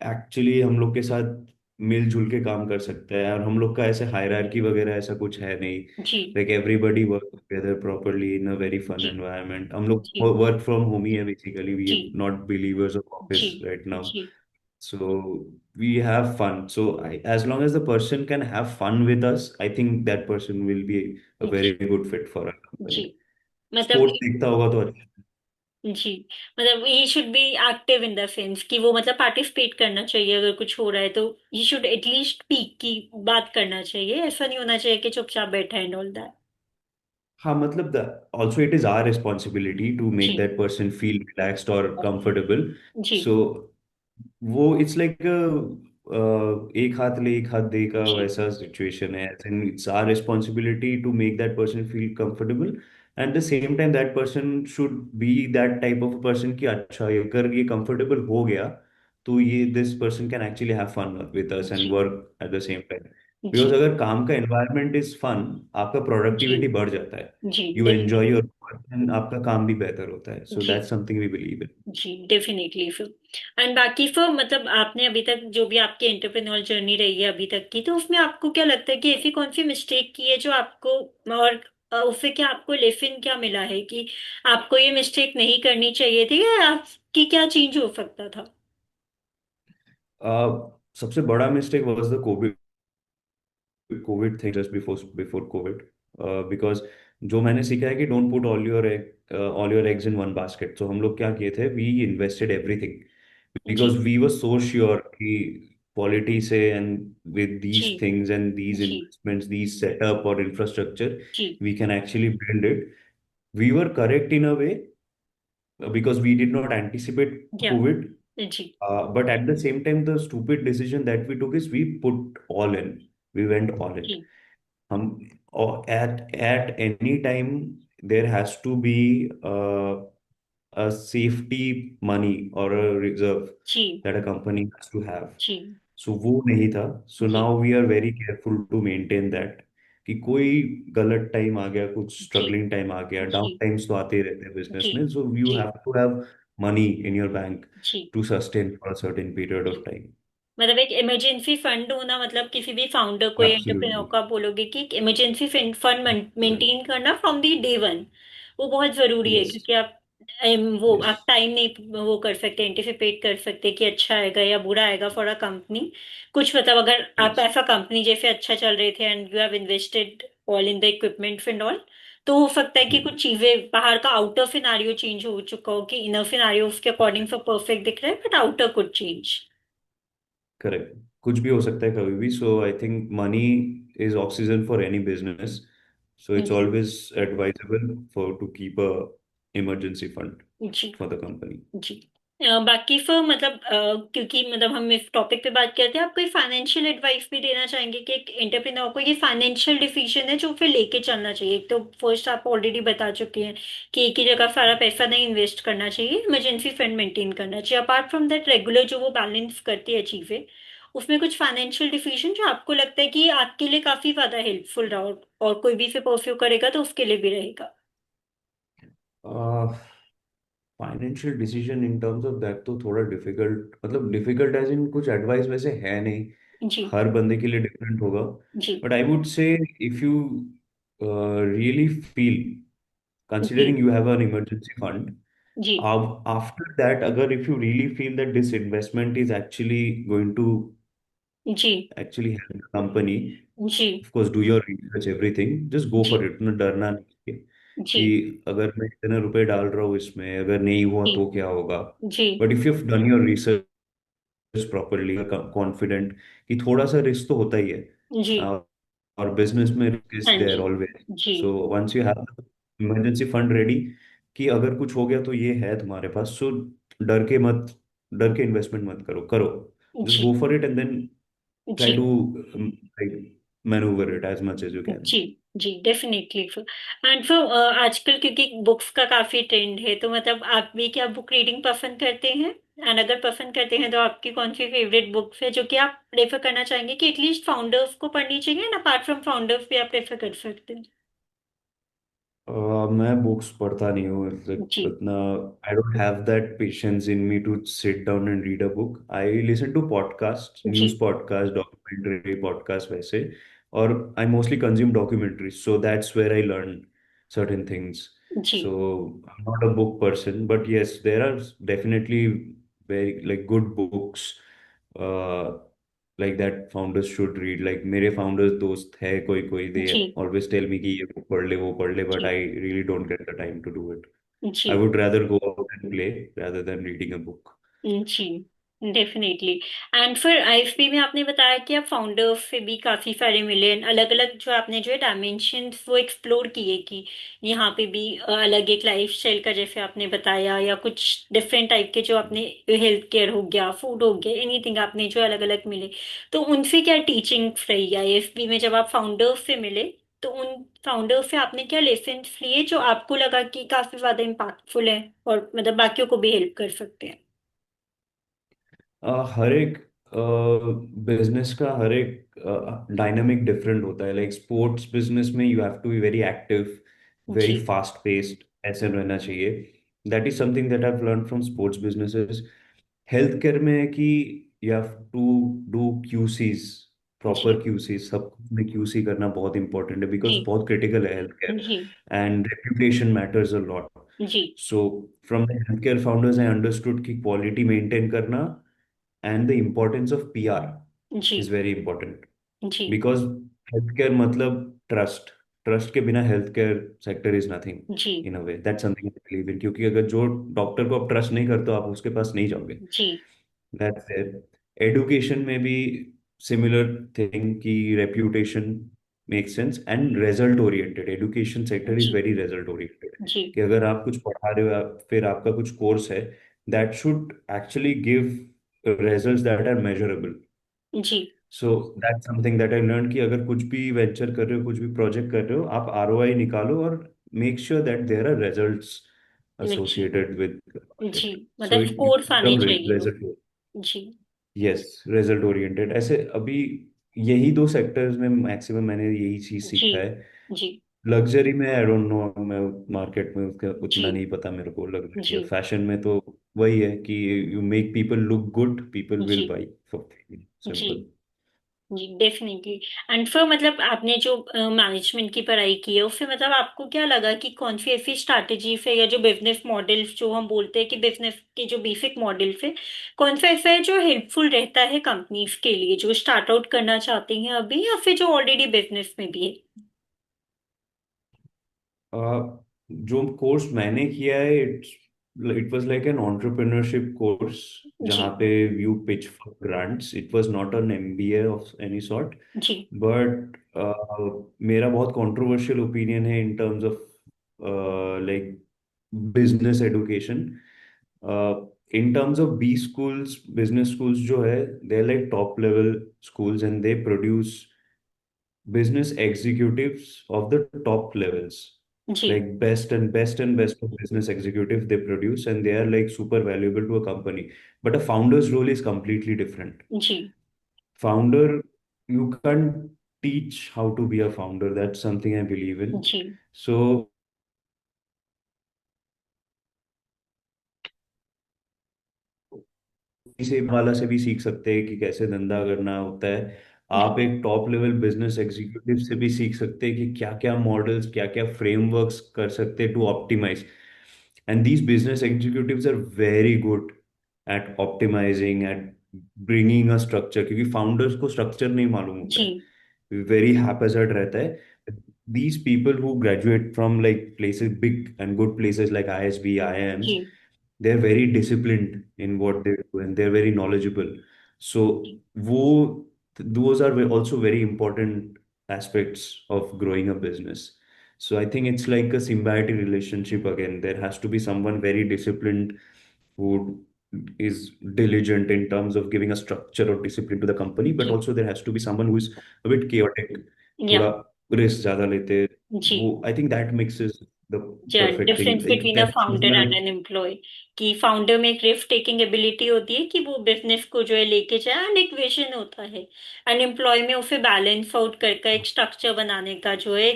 एक्चुअली हम लोग के साथ मिलजुल के काम कर सकता है। और हम लोग का ऐसे हायरार्की वगैरह ऐसा कुछ है नहीं। जी like everybody work together properly in a very fun जी एनवायरनमेंट। हम लोग जी वर्क फ्रॉम होम ही है बेसिकली, वी जी नॉट बिलीवर्स ऑफ जी ऑफिस राइट नाउ। जी So we have fun. So as long as the person can have fun with us, I think that person will be a very जी good fit for our जी company. मतलब sports देखता होगा तो अच्छा। जी मतलब he should be active in the sense कि वो मतलब पार्टिसिपेट करना चाहिए, अगर कुछ हो रहा है तो ही शुड एटलीस्ट स्पीक की बात करना चाहिए, ऐसा नहीं होना चाहिए कि चुपचाप बैठा एंड ऑल दैट। हाँ मतलब the also it is our responsibility to make जी दैट पर्सन फील रिलैक्स्ड और कंफर्टेबल। जी सो वो इट्स लाइक एक हाथ ले एक हाथ दे का जी वैसा सिचुएशन है। It's our responsibility to make that person feel comfortable. At the same time that person should be that type of person कि अच्छा ये अगर ये कंफर्टेबल हो गया तो ये this person can actually have fun with us and जी work at the same time. Because जी अगर काम का एनवायरनमेंट इज फन, आपका जी प्रोडक्टिविटी बढ़ जाता है। जी you enjoy your definitely. And आपका काम भी बेहतर होता है, सो जी that's something we believe in. जी डेफिनेटली फिर। एंड बाकी फिर मतलब आपने अभी तक जो भी आपकी एंटरप्रेन्योर जर्नी रही है अभी तक की, तो उसमें आपको क्या लगता है कि ऐसी कौन सी मिस्टेक की है जो आपको, और उससे क्या आपको लेसन क्या मिला है कि आपको ये मिस्टेक नहीं करनी चाहिए थी, या आपकी क्या चेंज हो सकता था? सबसे बड़ा mistake was the Covid Covid thing, just before before Covid, because जो मैंने सीखा है कि don't put all your eggs in one basket. तो हम लोग क्या किए थे, वी इन्वेस्टेड एवरीथिंग जी because we were so sure कि पॉलिटी से एंड विद जी दीज थिंग्स एंड दीज जी इन्वेस्टमेंट्स, दीज सेटअप और इंफ्रास्ट्रक्चर, जी we can actually build it. We were correct in a way because we did not anticipate या COVID. जी But at the same time, the stupid decision that we took is we put all in. We went all in. जी Or at any time there has to be a safety money or a reserve जी that a company has to have. जी so वो नहीं था। So जी now we are very careful to maintain that कि कोई गलत टाइम आ गया, कुछ जी स्ट्रगलिंग टाइम आ गया, डाउन जी टाइम्स तो आते ही रहते हैं बिजनेस जी में, सो यू जी have to have money in your bank जी to sustain for a certain period जी। Of time. मतलब एक इमरजेंसी फंड होना, मतलब किसी भी फाउंडर को या एंटरप्रेन्योर एब्सोल्युटली। को आप बोलोगे कि एक इमरजेंसी फंड मेंटेन करना फ्रॉम दी डे वन, वो बहुत जरूरी है, यस। क्योंकि आप वो यस। आप टाइम नहीं वो कर सकते, एंटिसिपेट कर सकते कि अच्छा आएगा या बुरा आएगा फॉर अ कंपनी। कुछ मतलब अगर आप यस। ऐसा कंपनी जैसे अच्छा चल रहे थे and you have invested all in the equipment and all, तो हो सकता है कि कुछ चीजें बाहर का आउटर सिनारियो चेंज हो चुका हो, कि इनर सिनारियो उसके अकॉर्डिंग सब परफेक्ट दिख रहा है but outer could change. Correct, कुछ भी हो सकता है कभी भी। So I think money is oxygen for any business, so it's जी always advisable for to keep a emergency fund जी फॉर द कंपनी। जी। बाकी फिर मतलब क्योंकि मतलब हम इस टॉपिक पे बात करते हैं, आप कोई फाइनेंशियल एडवाइस भी देना चाहेंगे कि एक एंटरप्रेन्योर को ये फाइनेंशियल डिसीजन है जो फिर लेके चलना चाहिए? एक तो फर्स्ट आप ऑलरेडी बता चुके हैं कि एक ही जगह सारा पैसा नहीं इन्वेस्ट करना चाहिए, इमरजेंसी फंड मेंटेन करना चाहिए, अपार्ट फ्रॉम दैट रेगुलर जो वो बैलेंस करती है चीजें, उसमें कुछ फाइनेंशियल डिसीजन जो आपको लगता है कि आपके लिए काफी ज्यादा हेल्पफुल रहा, और कोई भी इसे परस्यू करेगा तो उसके लिए भी रहेगा। Financial decision in terms of that तो थोड़ा डिफिकल्ट, मतलब डिफिकल्ट एज इन कुछ एडवाइस वैसे है नहीं, जी हर बंदे के लिए डिफरेंट होगा। जी but I would say if you really feel, जी considering you have an emergency fund, जी after that agar if you really feel that this investment is actually going to जी actually help the company, जी of course do your research everything, just go for जी it, ना डरना नहीं है जी कि अगर मैं इतने रुपए डाल रहा हूँ इसमें अगर नहीं हुआ जी तो क्या होगा। जी but if you done your research properly, confident कि थोड़ा सा रिस्क तो होता ही है, जी और बिजनेस में रिस्क इज हाँ देयर जी ऑलवेज। जी so once you have emergency fund ready कि अगर कुछ हो गया तो ये है तुम्हारे पास, सो डर के मत, डर के इन्वेस्टमेंट मत करो, करो, जस्ट जी go for it and then जी try to like maneuver it as much as you can. जी जी डेफिनेटली। एंड फिर आजकल क्योंकि बुक्स का काफी ट्रेंड है, तो मतलब आप भी क्या बुक रीडिंग पसंद करते हैं? एंड अगर पसंद करते हैं तो आपकी कौन सी फेवरेट बुक्स है जो कि आप प्रेफर करना चाहेंगे कि एटलीस्ट फाउंडर्स को पढ़नी चाहिए, एंड अपार्ट फ्रॉम फाउंडर्स भी आप प्रेफर कर सकते हैं? मैं बुक्स पढ़ता नहीं हूँ, like, जी इतना I don't have that patience in me to sit down and read a book. I listen to podcast, news जी पॉडकास्ट, डॉक्यूमेंट्री पॉडकास्ट वैसे, और I mostly consume documentary, so that's where I learn certain things. जी So I'm not a book person, but yes, there are definitely very like good books uh, like that founders should read. Like मेरे founders दोस्त है कोई कोई, they ji always tell me कि ये book पढ़ ले वो पढ़ ले, but जी I really don't get the time to do it. जी I would rather go out and play rather than reading a book. जी डेफिनेटली। एंड फिर आईएफपी में आपने बताया कि आप फाउंडर से भी काफी सारे मिले, अलग अलग जो आपने जो है डायमेंशंस वो एक्सप्लोर किए कि यहाँ पे भी अलग एक लाइफ स्टाइल का जैसे आपने बताया, या कुछ डिफरेंट टाइप के जो आपने, हेल्थ केयर हो गया, फूड हो गया, एनीथिंग आपने जो अलग अलग मिले, तो उनसे क्या टीचिंग रही आईएफपी में जब आप फाउंडर से मिले? तो उन फाउंडर से आपने क्या लेसन लिए जो आपको लगा कि काफी ज्यादा इम्पैक्टफुल है और मतलब बाकियों को भी हेल्प कर सकते हैं? हर एक बिजनेस का हर एक डायनामिक डिफरेंट होता है। लाइक स्पोर्ट्स बिजनेस में you have to be very active, very जी फास्ट पेस्ड, ऐसे रहना चाहिए। That is something that I learn from sports businesses. Health care में है कि you have to do QCs, जी प्रॉपर क्यूसीज, सब कुछ में क्यूसी करना बहुत इंपॉर्टेंट है, बिकॉज जी बहुत क्रिटिकल है हेल्थ केयर, जी and reputation matters a lot. जी so from the health care founders I understood कि क्वालिटी मेंटेन करना and the importance of PR जी इज वेरी इंपॉर्टेंट, जी बिकॉज हेल्थ केयर मतलब ट्रस्ट, ट्रस्ट के बिना health care sector is nothing. जी in a way that's something I believe in, क्योंकि अगर जो डॉक्टर को आप ट्रस्ट नहीं करते हो आप उसके पास नहीं जाओगे। जी दैट्स देयर। एडुकेशन में भी सिमिलर थिंग की reputation make sense, and result oriented education sector is जी वेरी रिजल्ट ओरिएंटेड। जी कि अगर आप कुछ पढ़ा रहे हो फिर आपका कुछ कोर्स है, that should actually give results that are measurable. जी so that something that I learn कि अगर कुछ भी वेंचर कर रहे हो, कुछ भी प्रोजेक्ट कर रहे हो, आप आरओआई निकालो और make sure that there are results जी associated with जी it. So मतलब you स्कोर्स आने become चाहिए वो। result, जी yes, result oriented। ऐसे अभी यही दो सेक्टर्स में मैक्सिमम मैंने यही चीज जी सीखा है। जी लग्जरी में आई डोंट नो, मैं मार्केट में उसका जी उतना नहीं पता मेरे को। लग्जरी जी या फैशन में तो वही है कि you make people look good, people will जी बाई, फॉर जी सिंपल। जी डेफिनेटली। एंड फिर मतलब आपने जो मैनेजमेंट की पढ़ाई की है उससे मतलब आपको क्या लगा कि कौन सी ऐसी स्ट्रैटेजी से या जो बिजनेस मॉडल जो हम बोलते हैं कि बिजनेस के जो बेसिक मॉडल से कौन सा ऐसा है जो हेल्पफुल रहता है कंपनीज के लिए जो स्टार्ट आउट करना चाहती हैं अभी या फिर जो ऑलरेडी बिजनेस में भी है। जो कोर्स मैंने किया है, it was like an entrepreneurship course, जी जहाँ पे you pitch for grants. It was not an MBA of any sort, जी बट मेरा बहुत कंट्रोवर्शियल ओपिनियन है in terms of like business education. In terms of B schools, business schools जो है, they are like top level schools, and they produce business executives of the top levels, जी like best of business executive they produce, and they are like super valuable to a company. But a founder's role is completely different. जी Founder, you can't teach how to be a founder. That's something I believe in. जी So किसी वाला से भी सीख सकते हैं कि कैसे धंधा करना होता है। आप जी एक टॉप लेवल बिजनेस एग्जीक्यूटिव से भी सीख सकते हैं कि क्या क्या मॉडल्स, क्या क्या फ्रेमवर्क्स कर सकते हैं to optimize. And these business executives are very good at optimizing, at bringing a structure, क्योंकि फाउंडर्स को स्ट्रक्चर नहीं मालूम होता जी है, वेरी हैपेजर्ड रहता है। these people who graduate from like places, big and good places like ISB, IIMs, ji they're very disciplined in what they do and they're very knowledgeable. So wo those are also very important aspects of growing a business. So I think it's like a symbiotic relationship again. There has to be someone very disciplined who is diligent in terms of giving a structure or discipline to the company, but ji also there has to be someone who is a bit chaotic, या थोड़ा risk ज्यादा लेते हैं। जी वो I think that mix the perfect difference thing. Between a founder and an employee कि founder में एक रिस्क टेकिंग एबिलिटी होती है कि वो बिजनेस को जो है लेके जाए एंड एक विजन होता है एंड एम्प्लॉय में उसे बैलेंस आउट करके एक स्ट्रक्चर बनाने का जो है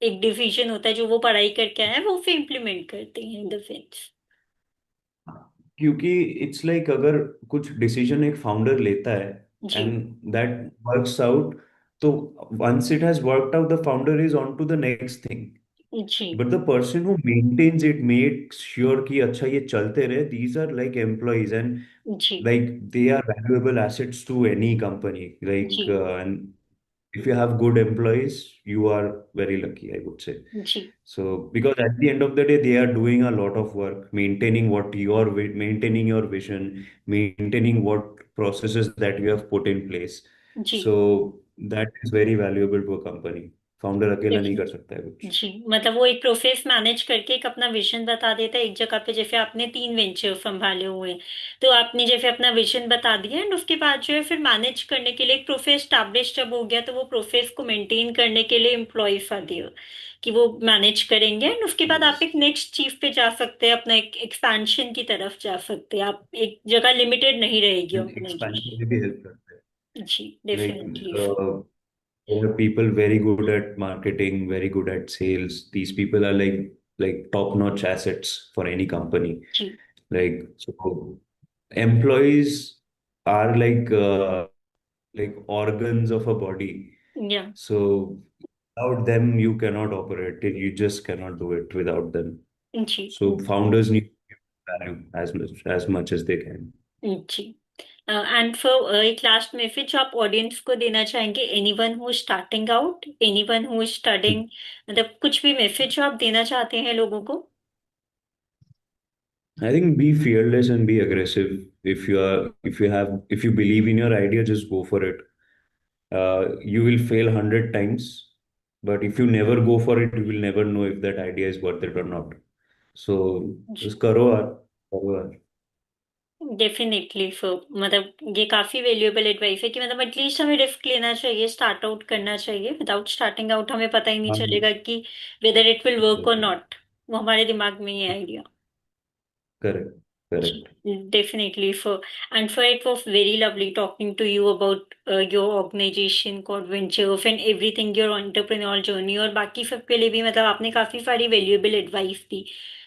एक डिसीजन होता है जो वो पढ़ाई करके आए हैं वो उसे इम्प्लीमेंट करते हैं इन द सेंस। क्योंकि इट्स लाइक अगर कुछ डिसीजन एक फाउंडर लेता है जी एंड दैट वर्क्स आउट, तो once it has worked out the founder is on to the next thing. जी but the person who maintains it, makes sure कि अच्छा ये चलते रहे, these are like employees, and जी like they are valuable assets to any company, like जी and if you have good employees you are very lucky, I would say. जी So because at the end of the day they are doing a lot of work maintaining what your maintaining your vision, maintaining what processes that you have put in place. जी So that is very valuable to a company. Founder अकेला नहीं कर सकता है कुछ। जी मतलब वो एक प्रोसेस मैनेज करके एक अपना विजन बता देता है एक जगह पे जैसे आपने 3 वेंचर संभाले हुए हैं तो आपने जैसे अपना विजन बता दिया एंड उसके बाद जो है फिर मैनेज करने के लिए एक प्रोसेस स्टैब्लिश जब हो गया तो वो प्रोसेस को मेंटेन करने के लिए एम्प्लॉयज आ दिए कि वो मैनेज करेंगे एंड उसके बाद आप यस, एक नेक्स्ट चीज पे जा सकते हैं अपना एक एक्सपेंशन की तरफ जा सकते हैं आप एक जगह लिमिटेड नहीं रहेगी एक्सपेंशन ऑर्गेनाइजेशन। में भी हेल्प करता है। जी like definitely. there are people very good at marketing, very good at sales. These people are like like top-notch assets for any company. जी. Like, so employees are like organs of a body. या. So without them, you cannot operate it. You just cannot do it without them. जी. So founders need to give value as much as they can. जी. And for एक last message जो आप audience को देना चाहेंगे, anyone who starting out, anyone who studying, मतलब कुछ भी मैसेज जो आप देना चाहते हैं लोगों को? I think be fearless and be aggressive. If you believe in your idea, just go for it. You will fail 100 times, but if you never go for it, you will never know if that idea is worth it or not. So just करो यार. Definitely. फिर मतलब ये काफी valuable advice है कि मतलब at least हमें रिस्क लेना चाहिए, स्टार्ट आउट करना चाहिए। विदाउट स्टार्टिंग आउट हमें पता ही नहीं हाँ, चलेगा कि वेदर इट विल वर्क और नॉट। वो हमारे दिमाग में ही है idea. Correct, correct. Definitely. For it was very lovely talking to you about your organization called Venture and everything, your entrepreneurial journey, और बाकी सब के लिए भी मतलब आपने काफी सारी वैल्यूएबल एडवाइस दी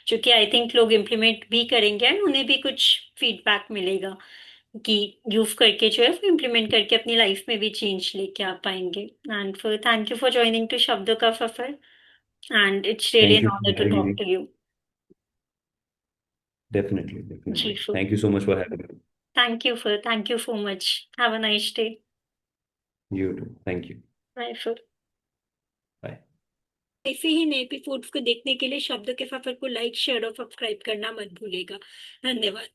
जो कि आई थिंक लोग इम्प्लीमेंट भी करेंगे एंड उन्हें भी कुछ फीडबैक मिलेगा कि यूज करके जो है इम्प्लीमेंट करके अपनी लाइफ में भी चेंज लेके आ पाएंगे। एंड फिर thank you for joining to शब्द का सफर, and it's really Thank an you honour for to having talk me. To you. Definitely, जी definitely. फिर Thank you so much for having me. Thank you so much. Have a nice day. You too. Thank you. Bye फिर। Bye. ऐसे ही नए episodes को देखने के लिए शब्द के सफर को लाइक, शेयर और सब्सक्राइब करना मत भूलिएगा। धन्यवाद।